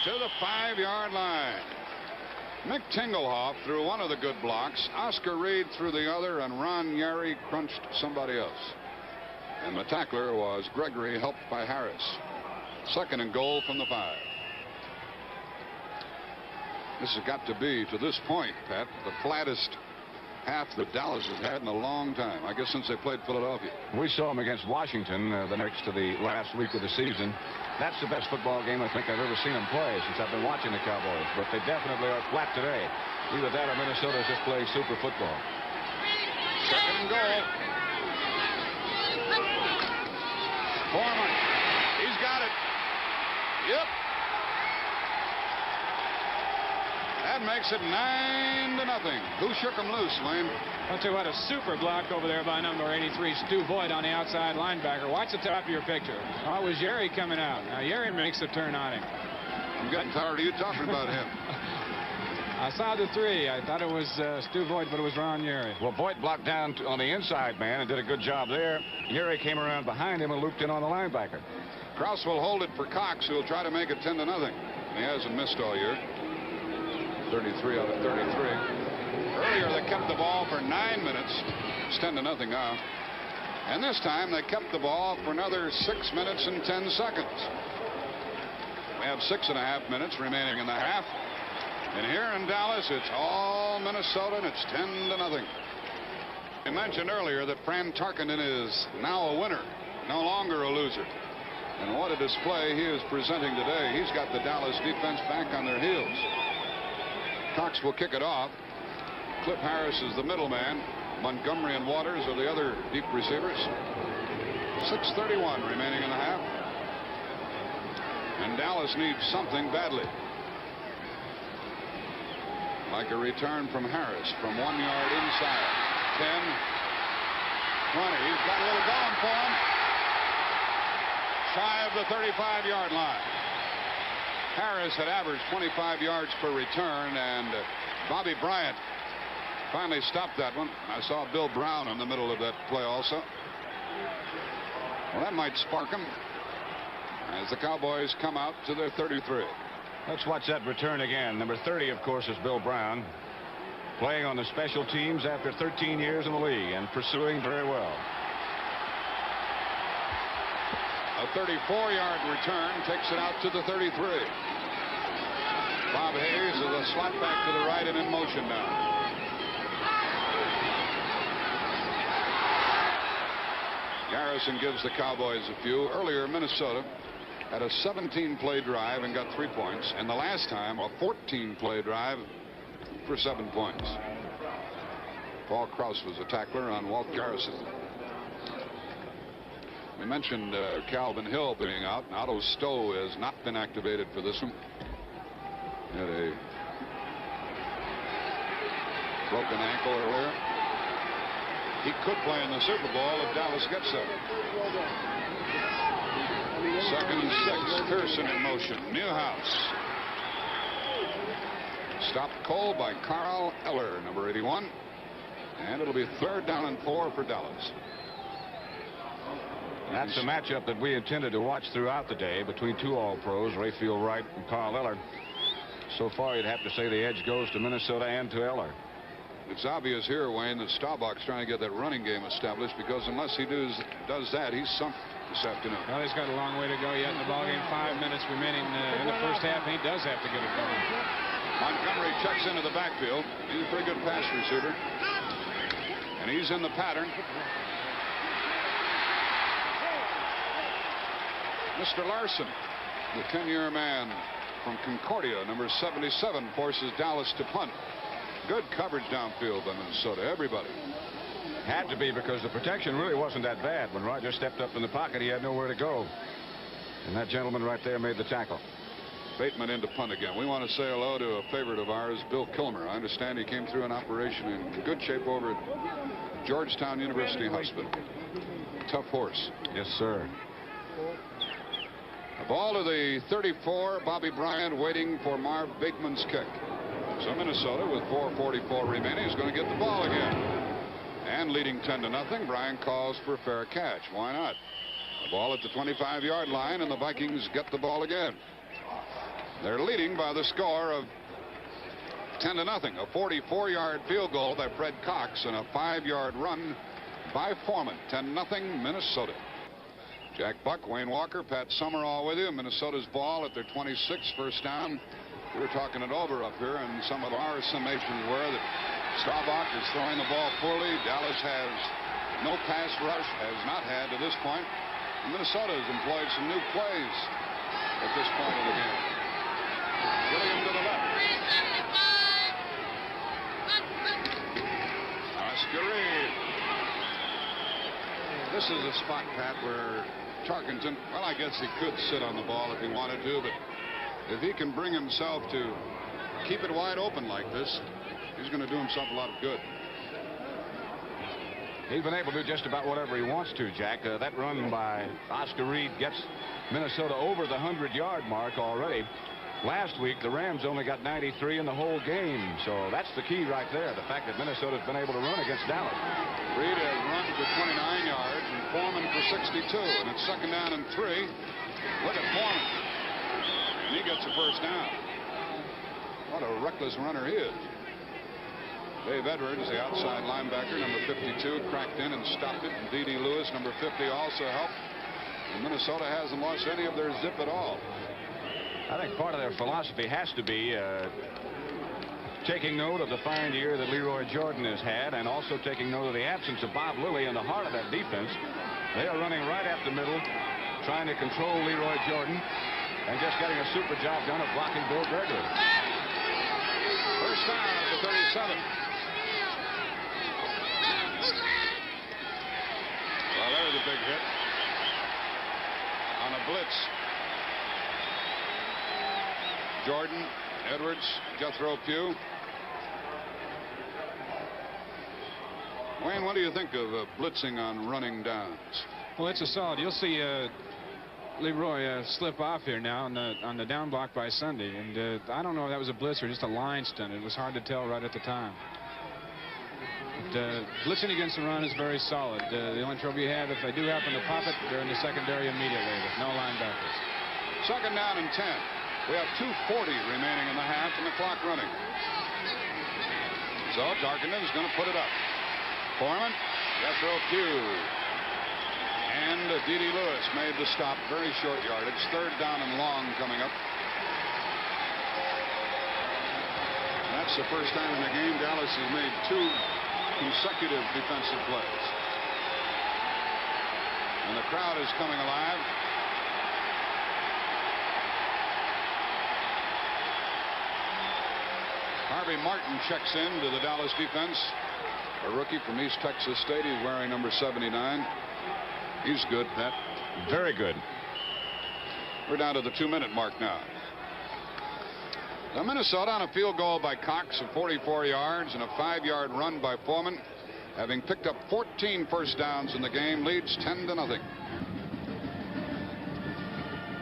to the 5-yard line. Mick Tingelhoff threw one of the good blocks. Oscar Reed threw the other, and Ron Yary crunched somebody else. And the tackler was Gregory, helped by Harris. 2nd and goal from the 5. This has got to be, to this point, Pat, the flattest half that Dallas has had in a long time. I guess since they played Philadelphia. We saw them against Washington the next to the last week of the season. That's the best football game I think I've ever seen them play since I've been watching the Cowboys. But they definitely are flat today. Either that or Minnesota's just playing super football. 2nd and goal. Foreman. He's got it. Yep. That makes it 9-0. Who shook him loose, Wayne? I'll tell you what, a super block over there by number 83, Stu Voigt, on the outside linebacker. Watch the top of your picture. Oh, it was Yary coming out. Now, Yary makes the turn on him. I'm getting tired of you talking about him. I saw the 3. I thought it was Stu Voigt, but it was Ron Yeri. Well, Voigt blocked down on the inside man and did a good job there. Yeri came around behind him and looped in on the linebacker. Kraus will hold it for Cox, who will try to make it 10-0. He hasn't missed all year. 33 out of 33. Earlier they kept the ball for 9 minutes. It's 10-0 now. And this time they kept the ball for another 6 minutes and 10 seconds. We have 6.5 minutes remaining in the half. And here in Dallas, it's all Minnesota, and it's 10-0. I mentioned earlier that Fran Tarkenton is now a winner, no longer a loser. And what a display he is presenting today. He's got the Dallas defense back on their heels. Cox will kick it off. Cliff Harris is the middleman. Montgomery and Waters are the other deep receivers. 6:31 remaining in the half. And Dallas needs something badly. Like a return from Harris from 1 yard inside. 10, 20. He's got a little going for him. Shy of the 35-yard line. Harris had averaged 25 yards per return, and Bobby Bryant finally stopped that one. I saw Bill Brown in the middle of that play also. Well, that might spark him as the Cowboys come out to their 33. Let's watch that return again. Number 30, of course, is Bill Brown, playing on the special teams after 13 years in the league and pursuing very well. A 34-yard return takes it out to the 33. Bob Hayes is a slot back to the right and in motion now. Garrison gives the Cowboys a few. Earlier, Minnesota had a 17-play drive and got 3 points. And the last time, a 14-play drive for 7 points. Paul Krause was a tackler on Walt Garrison. We mentioned Calvin Hill being out. And Otto Stowe has not been activated for this one. He had a broken ankle earlier. He could play in the Super Bowl if Dallas gets there. 2nd and 6. Pearson in motion. Newhouse. Stopped cold by Carl Eller, number 81. And it'll be 3rd down and 4 for Dallas. That's a matchup that we intended to watch throughout the day between two All-Pros, Rayfield Wright and Carl Eller. So far, you'd have to say the edge goes to Minnesota and to Eller. It's obvious here, Wayne, that Staubach's trying to get that running game established, because unless he does that, he's sunk this afternoon. Well, he's got a long way to go yet in the ballgame. 5 minutes remaining in the first half, and he does have to get it going. Montgomery checks into the backfield. He's a pretty good pass receiver. And he's in the pattern. Mr. Larson, the 10-year man from Concordia, number 77, forces Dallas to punt. Good coverage downfield by Minnesota. Everybody. Had to be, because the protection really wasn't that bad. When Roger stepped up in the pocket, he had nowhere to go. And that gentleman right there made the tackle. Bateman into punt again. We want to say hello to a favorite of ours, Bill Kilmer. I understand he came through an operation in good shape over at Georgetown University Hospital. Tough horse. Yes, sir. A ball to the 34. Bobby Bryant waiting for Marv Bateman's kick. So Minnesota, with 4:44 remaining, is going to get the ball again. And leading 10-0. Bryant calls for a fair catch. Why not? The ball at the 25-yard line, and the Vikings get the ball again. They're leading by the score of 10-0. A 44-yard field goal by Fred Cox and a 5-yard run by Foreman. 10-0 Minnesota. Jack Buck, Wayne Walker, Pat Summerall with you. Minnesota's ball at their 26th, first down. We were talking it over up here, and some of our summations were that Staubach is throwing the ball poorly. Dallas has no pass rush, has not had to this point. And Minnesota has employed some new plays at this point in the game. Gilliam to the left. Oscar Reed. This is a spot, Pat, where Tarkenton, well, I guess he could sit on the ball if he wanted to, but if he can bring himself to keep it wide open like this, he's going to do himself a lot of good. He's been able to do just about whatever he wants to, Jack. That run by Oscar Reed gets Minnesota over the 100-yard mark already. Last week, the Rams only got 93 in the whole game. So that's the key right there. The fact that Minnesota's been able to run against Dallas. Reed has run for 29 yards and Foreman for 62. And it's 2nd down and 3. Look at Foreman. And he gets a first down. What a reckless runner he is. Dave Edwards, the outside linebacker, number 52, cracked in and stopped it. And D.D. Lewis, number 50, also helped. And Minnesota hasn't lost any of their zip at all. I think part of their philosophy has to be taking note of the fine year that Leroy Jordan has had, and also taking note of the absence of Bob Lilly in the heart of that defense. They are running right up the middle, trying to control Leroy Jordan, and just getting a super job done of blocking Bill Gregory. First down at the 37. Well, there's a big hit on a blitz. Jordan, Edwards, Jethro Pugh. Wayne, what do you think of blitzing on running downs? Well, it's a solid. You'll see Leroy slip off here now on the down block by Sunday. And I don't know if that was a blitz or just a line stunt. It was hard to tell right at the time. But, blitzing against the run is very solid. The only trouble you have, if they do happen to pop it, they're in the secondary immediately with no linebackers. 2nd down and 10. We have 2:40 remaining in the half and the clock running. So Tarkenton's going to put it up. Foreman, Jethro Pugh, and D.D. Lewis made the stop. Very short yardage. 3rd down and long coming up. And that's the first time in the game Dallas has made 2 consecutive defensive plays. And the crowd is coming alive. Harvey Martin checks in to the Dallas defense. A rookie from East Texas State. He's wearing number 79. He's good, Pat. Very good. We're down to the 2-minute mark now. Now Minnesota on a field goal by Cox of 44 yards and a 5-yard run by Foreman, having picked up 14 first downs in the game, leads 10-0.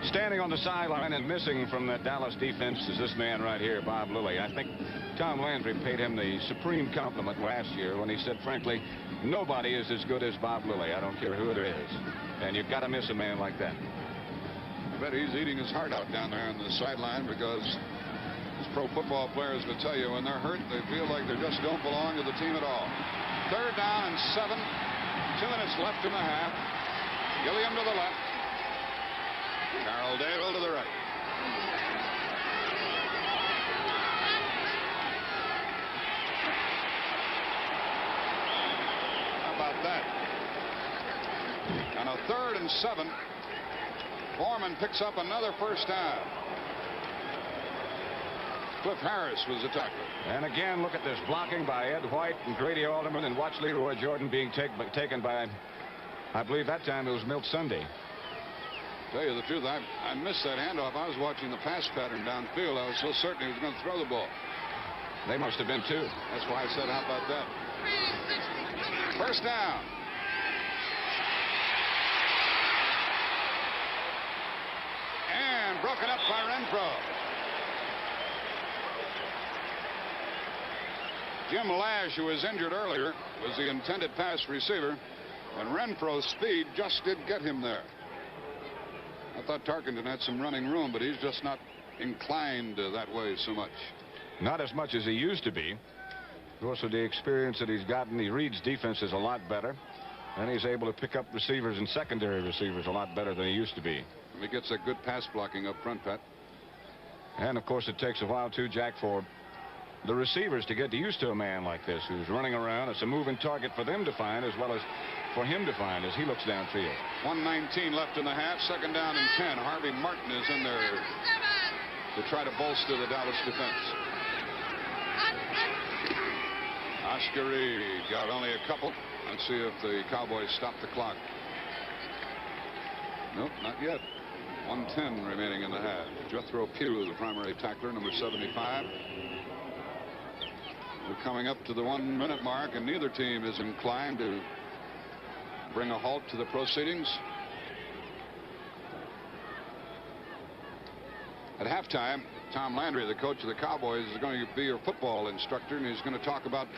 Standing on the sideline and missing from that Dallas defense is this man right here, Bob Lilly. I think Tom Landry paid him the supreme compliment last year when he said, frankly, nobody is as good as Bob Lilly. I don't care who it is. And you've got to miss a man like that. I bet he's eating his heart out down there on the sideline, because as pro football players will tell you, when they're hurt, they feel like they just don't belong to the team at all. 3rd down and 7. 2 minutes left in the half. Gilliam to the left. Carroll Dale to the right. How about that? On a 3rd and 7, Foreman picks up another first down. Cliff Harris was the tackler. And again, look at this blocking by Ed White and Grady Alderman, and watch Leroy Jordan being taken by, I believe that time it was Milt Sunday. Tell you the truth, I missed that handoff. I was watching the pass pattern downfield. I was so certain he was going to throw the ball. They must have been too. That's why I said, how about that? First down. And broken up by Renfro. Jim Lash, who was injured earlier, was the intended pass receiver, and Renfro's speed just did get him there. I thought Tarkenton had some running room, but he's just not inclined that way so much. Not as much as he used to be. Of course, with the experience that he's gotten, he reads defenses a lot better, and he's able to pick up receivers and secondary receivers a lot better than he used to be. And he gets that good pass blocking up front, Pat. And, of course, it takes a while, too, Jack, for the receivers to get used to a man like this who's running around. It's a moving target for them to find as well as for him to find as he looks downfield. 1:19 left in the half. 2nd down and 10. Harvey Martin is in there to try to bolster the Dallas defense. Oscar Reed got only a couple. Let's see if the Cowboys stop the clock. Nope, not yet. 1:10 remaining in the half. Jethro Pugh, the primary tackler, number 75. We're coming up to the 1-minute mark, and neither team is inclined to bring a halt to the proceedings. At halftime, Tom Landry, the coach of the Cowboys, is going to be your football instructor, and he's going to talk about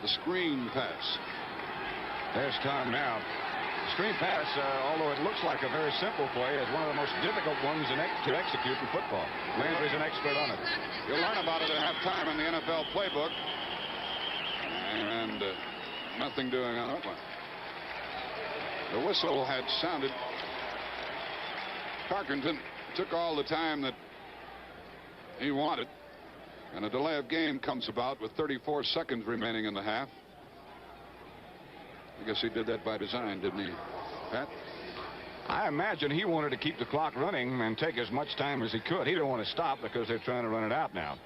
the screen pass. There's Tom now. Screen pass, although it looks like a very simple play, is one of the most difficult ones to execute in football. Landry's an expert on it. You'll learn about it at halftime in the NFL playbook. And nothing doing on that one. The whistle had sounded. Tarkenton took all the time that he wanted, and a delay of game comes about with 34 seconds remaining in the half. I guess he did that by design, didn't he, Pat? I imagine he wanted to keep the clock running and take as much time as he could. He didn't want to stop because they're trying to run it out now.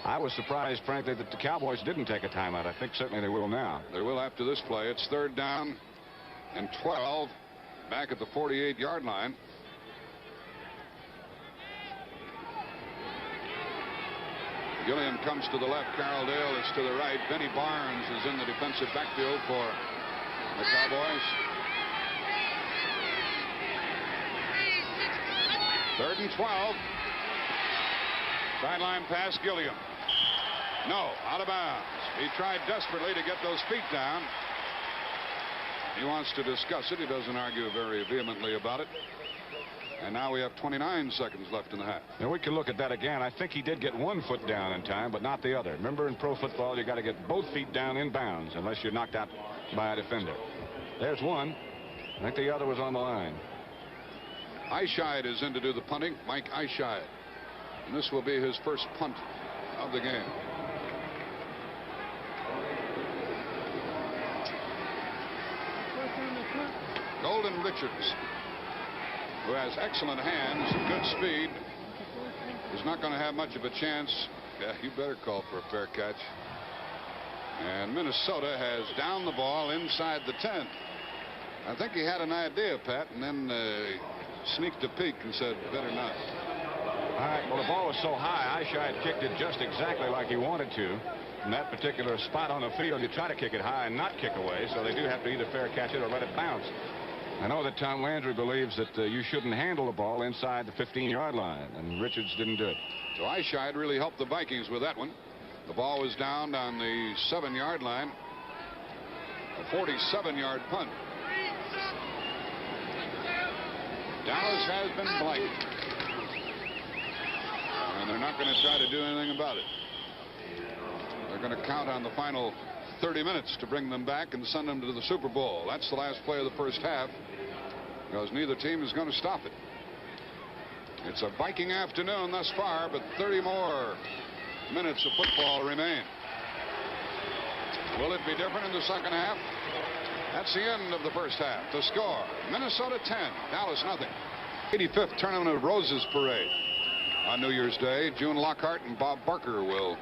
I was surprised, frankly, that the Cowboys didn't take a timeout. I think certainly they will now. They will after this play. It's 3rd down and 12 back at the 48-yard line. Gilliam comes to the left. Carroll Dale is to the right. Benny Barnes is in the defensive backfield for the Cowboys. 3rd and 12. Sideline pass, Gilliam. No, out of bounds. He tried desperately to get those feet down. He wants to discuss it. He doesn't argue very vehemently about it. And now we have 29 seconds left in the half. Now we can look at that again. I think he did get one foot down in time, but not the other. Remember, in pro football, you got to get both feet down in bounds unless you're knocked out by a defender. There's one. I think the other was on the line. Eischeid is in to do the punting. Mike Eischeid. And this will be his first punt of the game. Golden Richards, who has excellent hands and good speed, is not going to have much of a chance. Yeah, you better call for a fair catch. And Minnesota has downed the ball inside the 10. I think he had an idea, Pat, and then sneaked a peek and said, better not. All right, well, the ball was so high, Eischeid kicked it just exactly like he wanted to. In that particular spot on the field, you try to kick it high and not kick away, so they do have to either fair catch it or let it bounce. I know that Tom Landry believes that you shouldn't handle the ball inside the 15-yard line, and Richards didn't do it. So Eischeid really helped the Vikings with that one. The ball was down on the 7-yard line. A 47-yard punt. Dallas has been blighted. And they're not going to try to do anything about it. They're going to count on the final 30 minutes to bring them back and send them to the Super Bowl. That's the last play of the first half, because neither team is going to stop it. It's a Viking afternoon thus far, but 30 more minutes of football remain. Will it be different in the second half? That's the end of the first half. The score, Minnesota 10, Dallas nothing. 85th Tournament of Roses Parade on New Year's Day. June Lockhart and Bob Barker will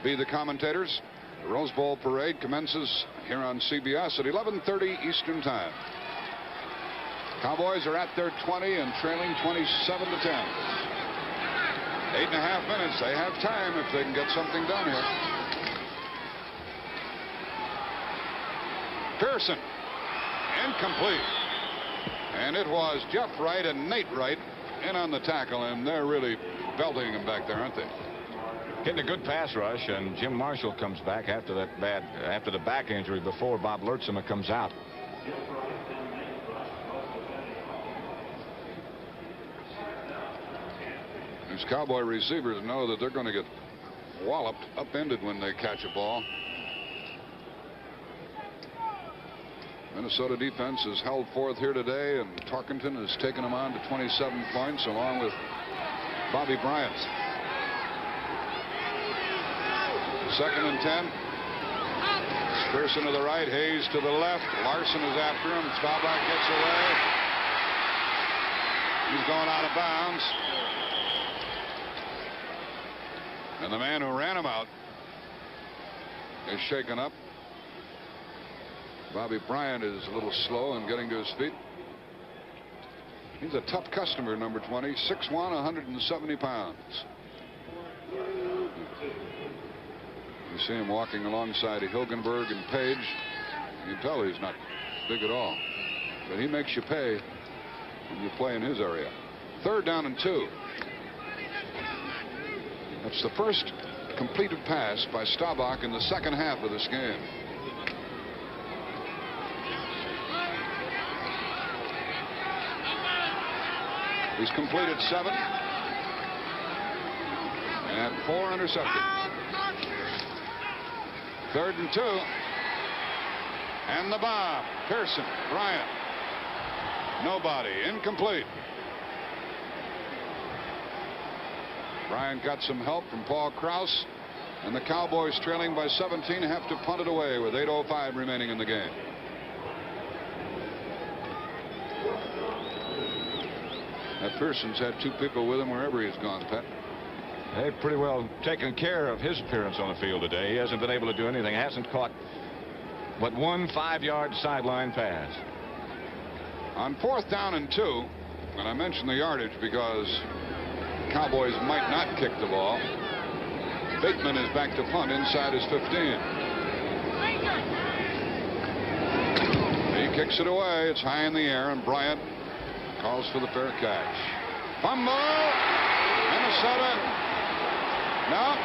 be the commentators. The Rose Bowl Parade commences here on CBS at 11:30 Eastern Time. Cowboys are at their 20 and trailing 27-10. 8.5 minutes. They have time if they can get something done here. Pearson, incomplete. And it was Jeff Wright and Nate Wright in on the tackle, and they're really belting him back there, aren't they? Getting a good pass rush, and Jim Marshall comes back after the back injury before Bob Lurtsema comes out. These Cowboy receivers know that they're going to get walloped, upended when they catch a ball. Minnesota defense has held forth here today, and Tarkenton has taken them on to 27 points along with Bobby Bryant. 2nd and 10. Pearson to the right, Hayes to the left. Larson is after him. Staubach gets away. He's going out of bounds. And the man who ran him out is shaken up. Bobby Bryant is a little slow in getting to his feet. He's a tough customer, number 20, 6'1", 170 pounds. You see him walking alongside of Hilgenberg and Page. You can tell he's not big at all. But he makes you pay when you play in his area. 3rd down and 2. It's the first completed pass by Staubach in the second half of this game. He's completed 7 and 4 intercepted. 3rd and 2. And the bomb. Pearson, Bryant. Nobody. Incomplete. Bryant got some help from Paul Krause, and the Cowboys, trailing by 17, have to punt it away with 8:05 remaining in the game. That Pearson's had 2 people with him wherever he's gone, Pat. They've pretty well taken care of his appearance on the field today. He hasn't been able to do anything. Hasn't caught but one 5-yard sideline pass. On 4th down and 2, and I mentioned the yardage because Cowboys might not kick the ball. Bateman is back to punt inside his 15. He kicks it away. It's high in the air, and Bryant calls for the fair catch. Fumble. Minnesota. No.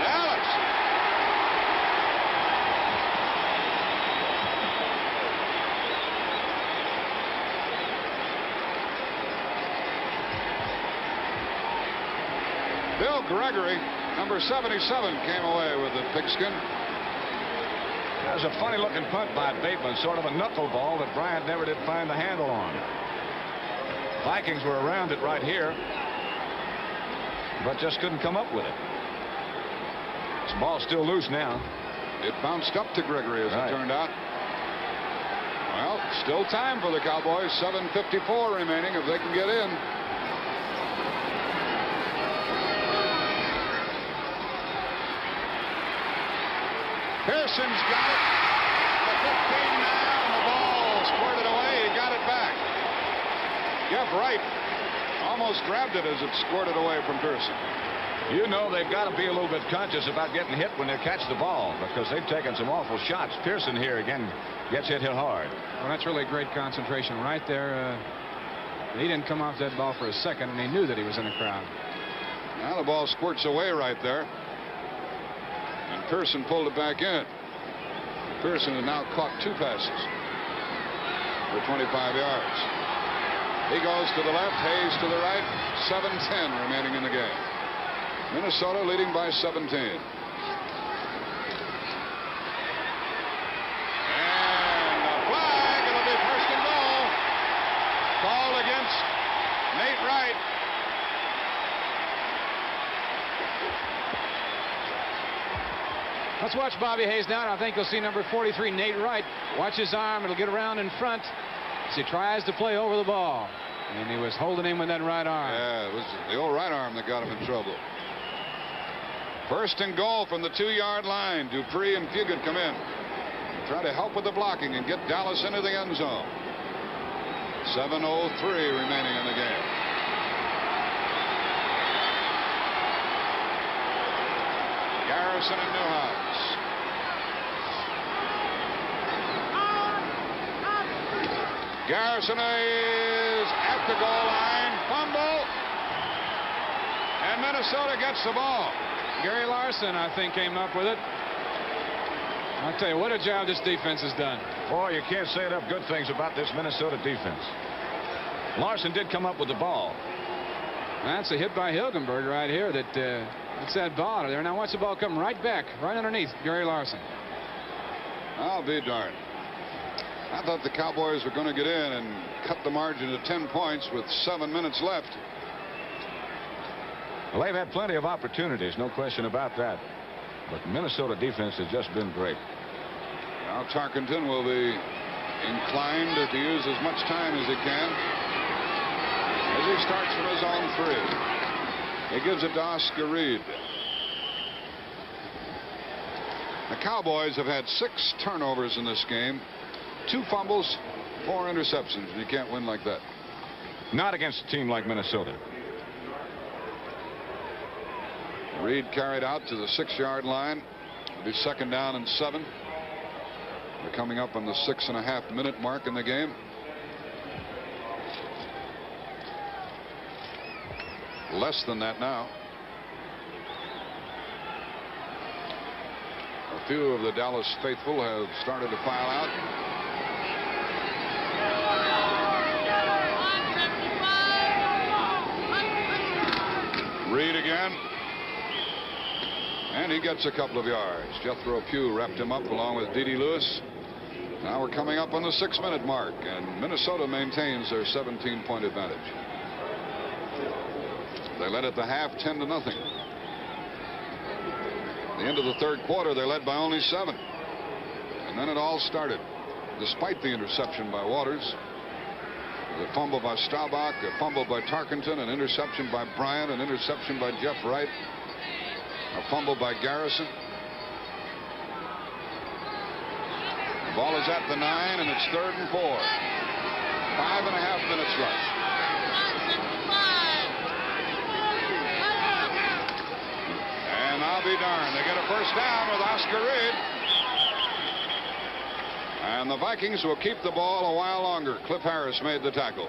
Dallas. Bill Gregory, number 77, came away with the pigskin. That was a funny-looking punt by Bateman, sort of a knuckleball that Bryant never did find the handle on. Vikings were around it right here, but just couldn't come up with it. This ball's still loose now. It bounced up to Gregory, as it turned out. Well, still time for the Cowboys. 7:54 remaining if they can get in. Pearson's got it. The 15 now, and the ball squirted away. He got it back. Jeff Wright almost grabbed it as it squirted away from Pearson. You know they've got to be a little bit conscious about getting hit when they catch the ball, because they've taken some awful shots. Pearson here again gets hit hard. Well, that's really great concentration right there. He didn't come off that ball for a second, and he knew that he was in a crowd. Now the ball squirts away right there. And Pearson pulled it back in. Pearson has now caught 2 passes for 25 yards. He goes to the left, Hayes to the right. 7:10 remaining in the game. Minnesota leading by 17. And a flag. It'll be 1st and goal. Called against Nate Wright. Let's watch Bobby Hayes now. I think you'll see number 43, Nate Wright. Watch his arm. It'll get around in front as he tries to play over the ball. And he was holding him with that right arm. Yeah, it was the old right arm that got him in trouble. 1st and goal from the 2-yard line. Dupree and Fugit come in. Try to help with the blocking and get Dallas into the end zone. 7:03 remaining in the game. Garrison and Newhouse. Garrison is at the goal line. Fumble. And Minnesota gets the ball. Gary Larson, I think, came up with it. I'll tell you what a job this defense has done. Boy, you can't say enough good things about this Minnesota defense. Larson did come up with the ball. That's a hit by Hilgenberg right here. It's that ball there. Now watch the ball come right back, right underneath Gary Larson. I'll be darned. I thought the Cowboys were going to get in and cut the margin to 10 points with 7 minutes left. Well, they've had plenty of opportunities, no question about that. But the Minnesota defense has just been great. Now Tarkenton will be inclined to use as much time as he can as he starts from his own 3. He gives it to Oscar Reed. The Cowboys have had 6 turnovers in this game. 2 fumbles, 4 interceptions. You can't win like that. Not against a team like Minnesota. Reed carried out to the 6-yard line. It'll be 2nd down and 7. We're coming up on the 6.5-minute mark in the game. Less than that now. few of the Dallas faithful have started to file out. Reed again. And he gets a couple of yards. Jethro Pugh wrapped him up along with D.D. Lewis. Now we're coming up on the 6-minute mark, and Minnesota maintains their 17-point advantage. They led at the half 10-0. The end of the third quarter, they led by only 7. And then it all started. Despite the interception by Waters, the fumble by Staubach, a fumble by Tarkenton, an interception by Bryant, an interception by Jeff Wright, a fumble by Garrison. The ball is at the 9, and it's 3rd and 4. 5.5 minutes left. And I'll be darned. They get a first down with Oscar Reed. And the Vikings will keep the ball a while longer. Cliff Harris made the tackle.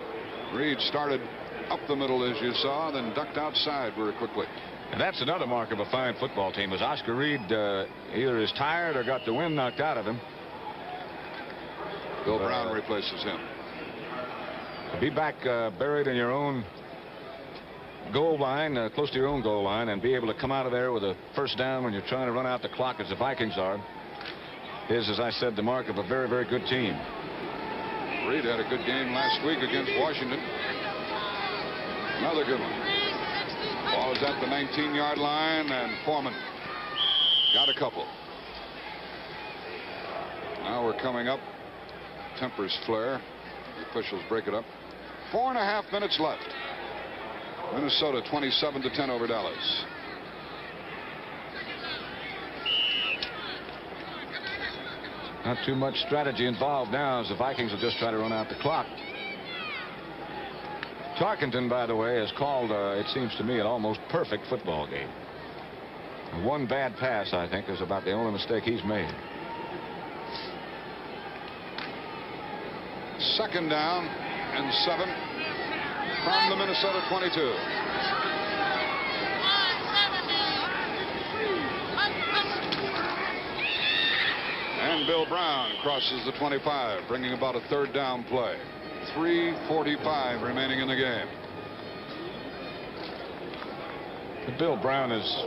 Reed started up the middle, as you saw, then ducked outside very quickly. And that's another mark of a fine football team, as Oscar Reed either is tired or got the wind knocked out of him. Bill Brown replaces him. To be back buried in your own goal line, close to your own goal line, and be able to come out of there with a first down when you're trying to run out the clock, as the Vikings are, is, as I said, the mark of a very, very good team. Reed had a good game last week against Washington. Another good one. Ball is at the 19-yard line, and Foreman got a couple. Now we're coming up. Tempers flare. The officials break it up. 4.5 minutes left. Minnesota 27-10 over Dallas. Not too much strategy involved now, as the Vikings will just try to run out the clock. Tarkenton, by the way, has called, it seems to me, an almost perfect football game. One bad pass, I think, is about the only mistake he's made. 2nd down and 7 from the Minnesota 22. And Bill Brown crosses the 25, bringing about a 3rd down play. 3:45 remaining in the game. Bill Brown is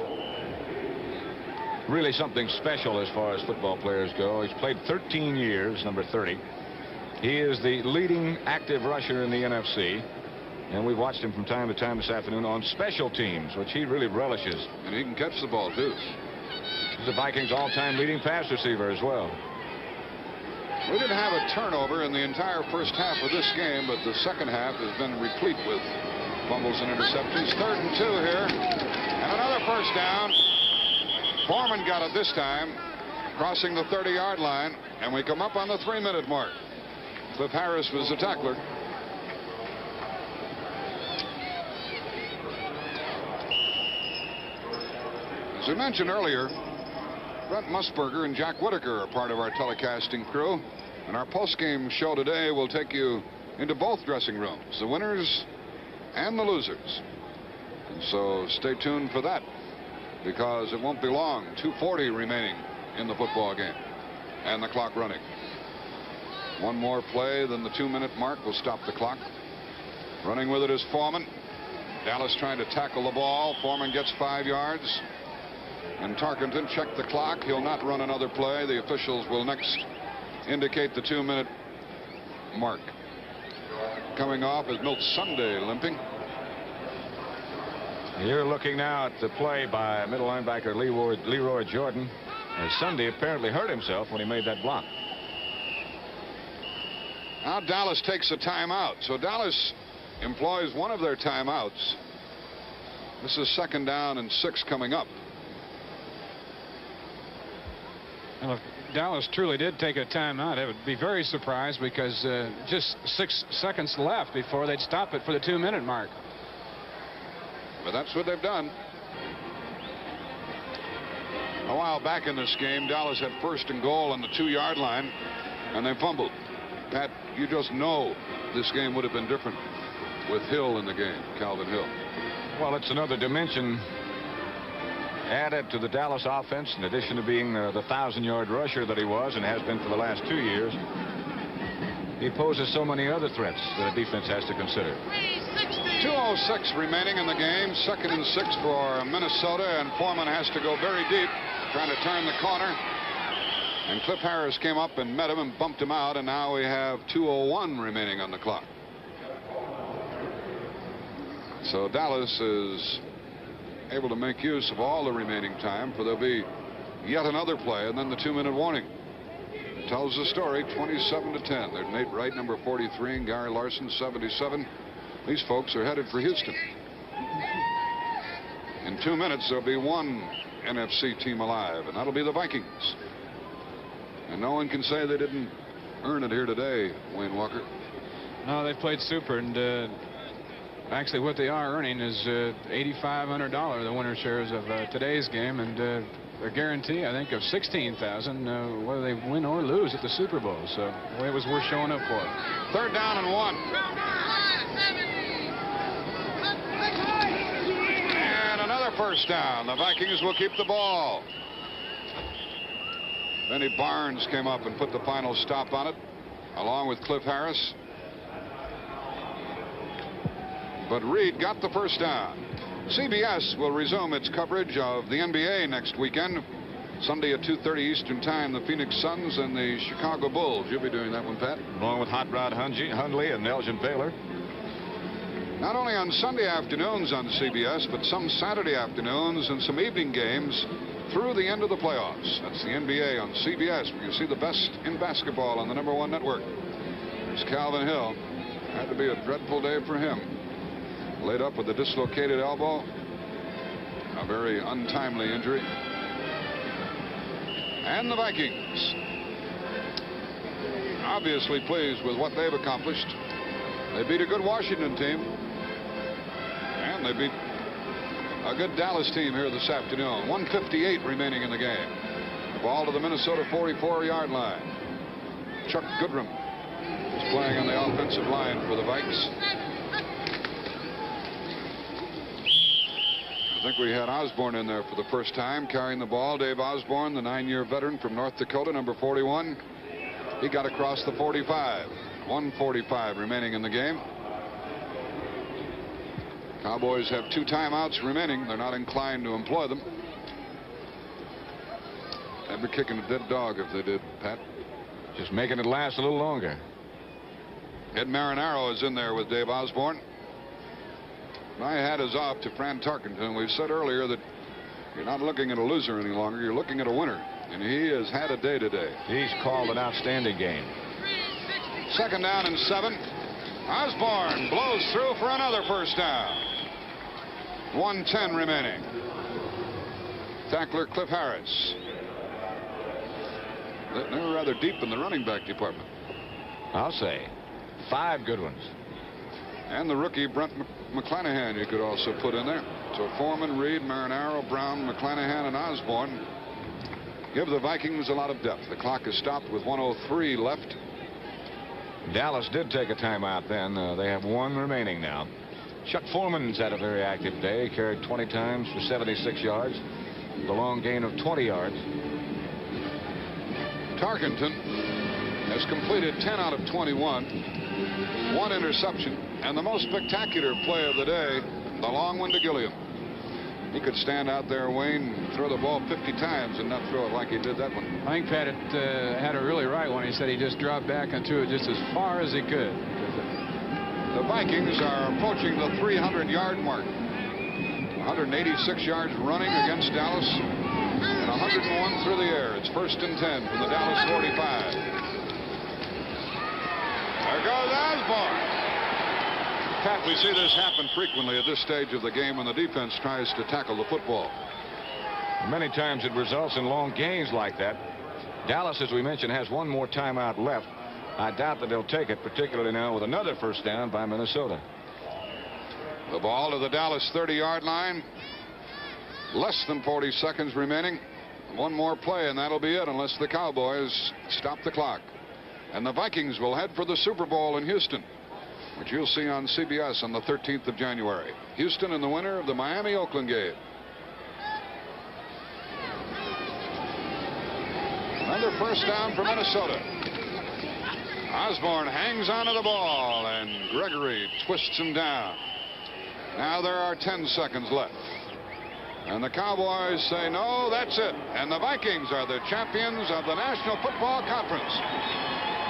really something special as far as football players go. He's played 13 years, number 30. He is the leading active rusher in the NFC, and we've watched him from time to time this afternoon on special teams, which he really relishes. And he can catch the ball, too. He's the Vikings' all-time leading pass receiver as well. We didn't have a turnover in the entire first half of this game, but the second half has been replete with fumbles and interceptions. 3rd and 2 here, and another first down. Foreman got it this time, crossing the 30-yard line, and we come up on the 3-minute mark. Cliff Harris was the tackler. As we mentioned earlier, Brent Musburger and Jack Whitaker are part of our telecasting crew, and our post-game show today will take you into both dressing rooms, the winners and the losers. And so stay tuned for that, because it won't be long. 2:40 remaining in the football game, and the clock running. One more play, then the 2-minute mark will stop the clock. Running with it is Foreman. Dallas trying to tackle the ball. Foreman gets 5 yards. And Tarkenton checked the clock. He'll not run another play. The officials will next indicate the 2-minute mark. Coming off is Milt Sunday limping. You're looking now at the play by middle linebacker Leroy Jordan, as Sunday apparently hurt himself when he made that block. Now Dallas takes a timeout. So Dallas employs one of their timeouts. This is 2nd down and 6 coming up. Well, if Dallas truly did take a timeout, I would be very surprised, because just 6 seconds left before they'd stop it for the 2-minute mark. But that's what they've done. A while back in this game, Dallas had 1st and goal on the 2-yard line, and they fumbled. Pat, you just know this game would have been different with Hill in the game, Calvin Hill. Well, it's another dimension added to the Dallas offense, in addition to being the 1,000-yard rusher that he was and has been for the last 2 years. He poses so many other threats that a defense has to consider. 2:06 remaining in the game. 2nd and 6 for Minnesota, and Foreman has to go very deep, trying to turn the corner. And Cliff Harris came up and met him and bumped him out, and now we have 2:01 remaining on the clock. So Dallas is able to make use of all the remaining time, for there'll be yet another play and then the 2-minute warning. It tells the story, 27-10. There's Nate Wright, number 43, and Gary Larson, 77. These folks are headed for Houston. In 2 minutes, there'll be one NFC team alive, and that'll be the Vikings. And no one can say they didn't earn it here today, Wayne Walker. No, they've played super, and actually what they are earning is $8,500, the winner shares of today's game, and a guarantee, I think, of $16,000 whether they win or lose at the Super Bowl. So it was worth showing up for. 3rd down and 1. And another first down. The Vikings will keep the ball. Benny Barnes came up and put the final stop on it, along with Cliff Harris. But Reed got the first down. CBS will resume its coverage of the NBA next weekend. Sunday at 2:30 Eastern Time, the Phoenix Suns and the Chicago Bulls. You'll be doing that one, Pat. Along with Hot Rod Hundley and Elgin Baylor. Not only on Sunday afternoons on CBS, but some Saturday afternoons and some evening games through the end of the playoffs. That's the NBA on CBS, where you see the best in basketball on the #1 network. There's Calvin Hill. Had to be a dreadful day for him. Laid up with a dislocated elbow. A very untimely injury. And the Vikings, obviously pleased with what they've accomplished. They beat a good Washington team. And they beat a good Dallas team here this afternoon. 1:58 remaining in the game. The ball to the Minnesota 44-yard line. Chuck Goodrum is playing on the offensive line for the Vikes. I think we had Osborne in there for the first time carrying the ball. Dave Osborne, the 9-year veteran from North Dakota, number 41. He got across the 45. 1:45 remaining in the game. Cowboys have 2 timeouts remaining. They're not inclined to employ them. They'd be kicking a dead dog if they did, Pat. Just making it last a little longer. Ed Marinaro is in there with Dave Osborne. My hat is off to Fran Tarkenton. We've said earlier that you're not looking at a loser any longer. You're looking at a winner. And he has had a day today. He's called an outstanding game. 2nd down and 7. Osborne blows through for another first down. 1:10 remaining. Tackler Cliff Harris. They were rather deep in the running back department. I'll say 5 good ones. And the rookie Brent McClanahan you could also put in there. So Foreman, Reed, Marinaro, Brown, McClanahan, and Osborne give the Vikings a lot of depth. The clock is stopped with 1:03 left. Dallas did take a timeout then. They have 1 remaining now. Chuck Foreman's had a very active day. He carried 20 times for 76 yards. The long gain of 20 yards. Tarkenton has completed 10 out of 21. 1 interception. And the most spectacular play of the day, the long one to Gilliam. He could stand out there, Wayne, throw the ball 50 times and not throw it like he did that one. I think Pat had it really right when he said he just dropped back and threw it just as far as he could. The Vikings are approaching the 300-yard mark. 186 yards running against Dallas and 101 through the air. It's 1st and 10 from the Dallas 45. There goes Osborne. Pat, we see this happen frequently at this stage of the game when the defense tries to tackle the football. Many times it results in long gains like that. Dallas, as we mentioned, has 1 more timeout left. I doubt that they'll take it, particularly now with another first down by Minnesota. The ball to the Dallas 30-yard line. Less than 40 seconds remaining. 1 more play, and that'll be it unless the Cowboys stop the clock. And the Vikings will head for the Super Bowl in Houston, which you'll see on CBS on the 13th of January. Houston in the winner of the Miami-Oakland game. Another first down for Minnesota. Osborne hangs onto the ball, and Gregory twists him down. Now there are 10 seconds left. And the Cowboys say, no, that's it. And the Vikings are the champions of the National Football Conference.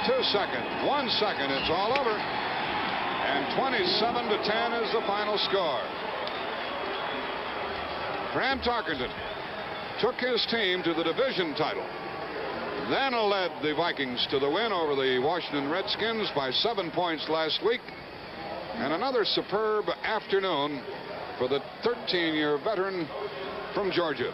2 seconds, 1 second, it's all over. And 27-10 is the final score. Fran Tarkenton took his team to the division title, then led the Vikings to the win over the Washington Redskins by 7 points last week. And another superb afternoon for the 13-year veteran from Georgia.